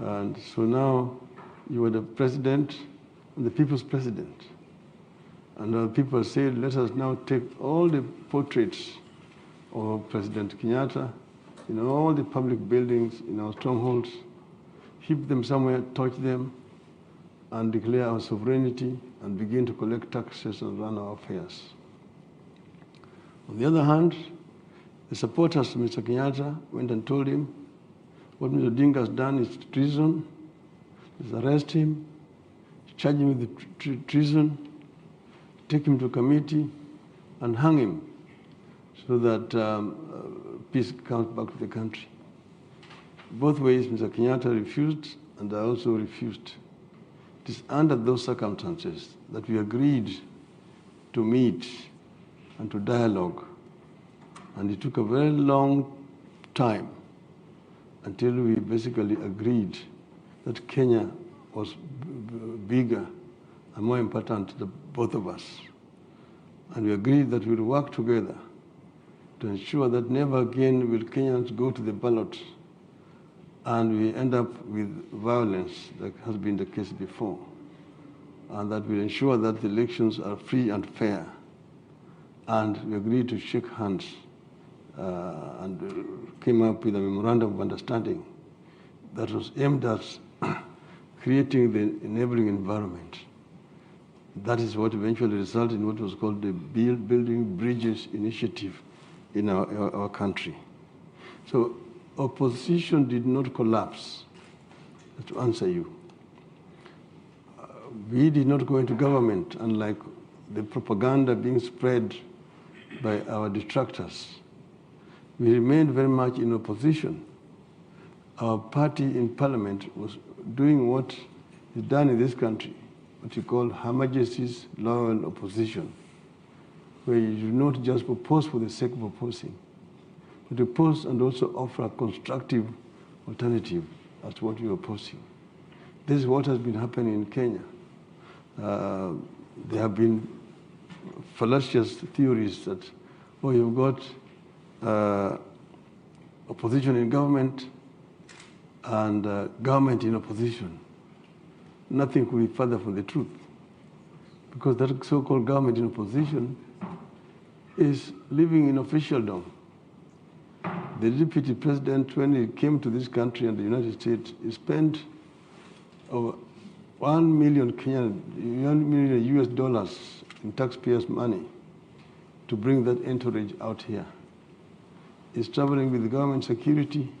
And so now you are the president and the people's president. And people said, let us now take all the portraits of President Kenyatta in all the public buildings, in our strongholds, keep them somewhere, touch them, and declare our sovereignty and begin to collect taxes and run our affairs. On the other hand, the supporters of Mr. Kenyatta went and told him what Mr. Odinga has done is treason. Let's arrest him, charge him with treason, take him to committee, and hang him so that peace comes back to the country. Both ways, Mr. Kenyatta refused, and I also refused. It is under those circumstances that we agreed to meet and to dialogue. And it took a very long time until we basically agreed that Kenya was bigger and more important to both of us. And we agreed that we'll work together to ensure that never again will Kenyans go to the ballot and we end up with violence like has been the case before. And that will ensure that the elections are free and fair. And we agreed to shake hands and came up with a memorandum of understanding that was aimed at creating the enabling environment. That is what eventually resulted in what was called the Building Bridges Initiative in our country. So opposition did not collapse, to answer you. We did not go into government, unlike the propaganda being spread by our detractors. We remained very much in opposition. Our party in parliament was doing what is done in this country, what you call Her Majesty's loyal opposition, where you do not just propose for the sake of proposing, but oppose and also offer a constructive alternative as to what you are opposing. This is what has been happening in Kenya. There have been fallacious theories that, oh, you've got opposition in government and government in opposition. Nothing could be further from the truth, because that so-called government in opposition is living in officialdom. The deputy president, when he came to this country and the United States, he spent over $1 million US dollars in taxpayers' money to bring that entourage out here. He's traveling with the government security.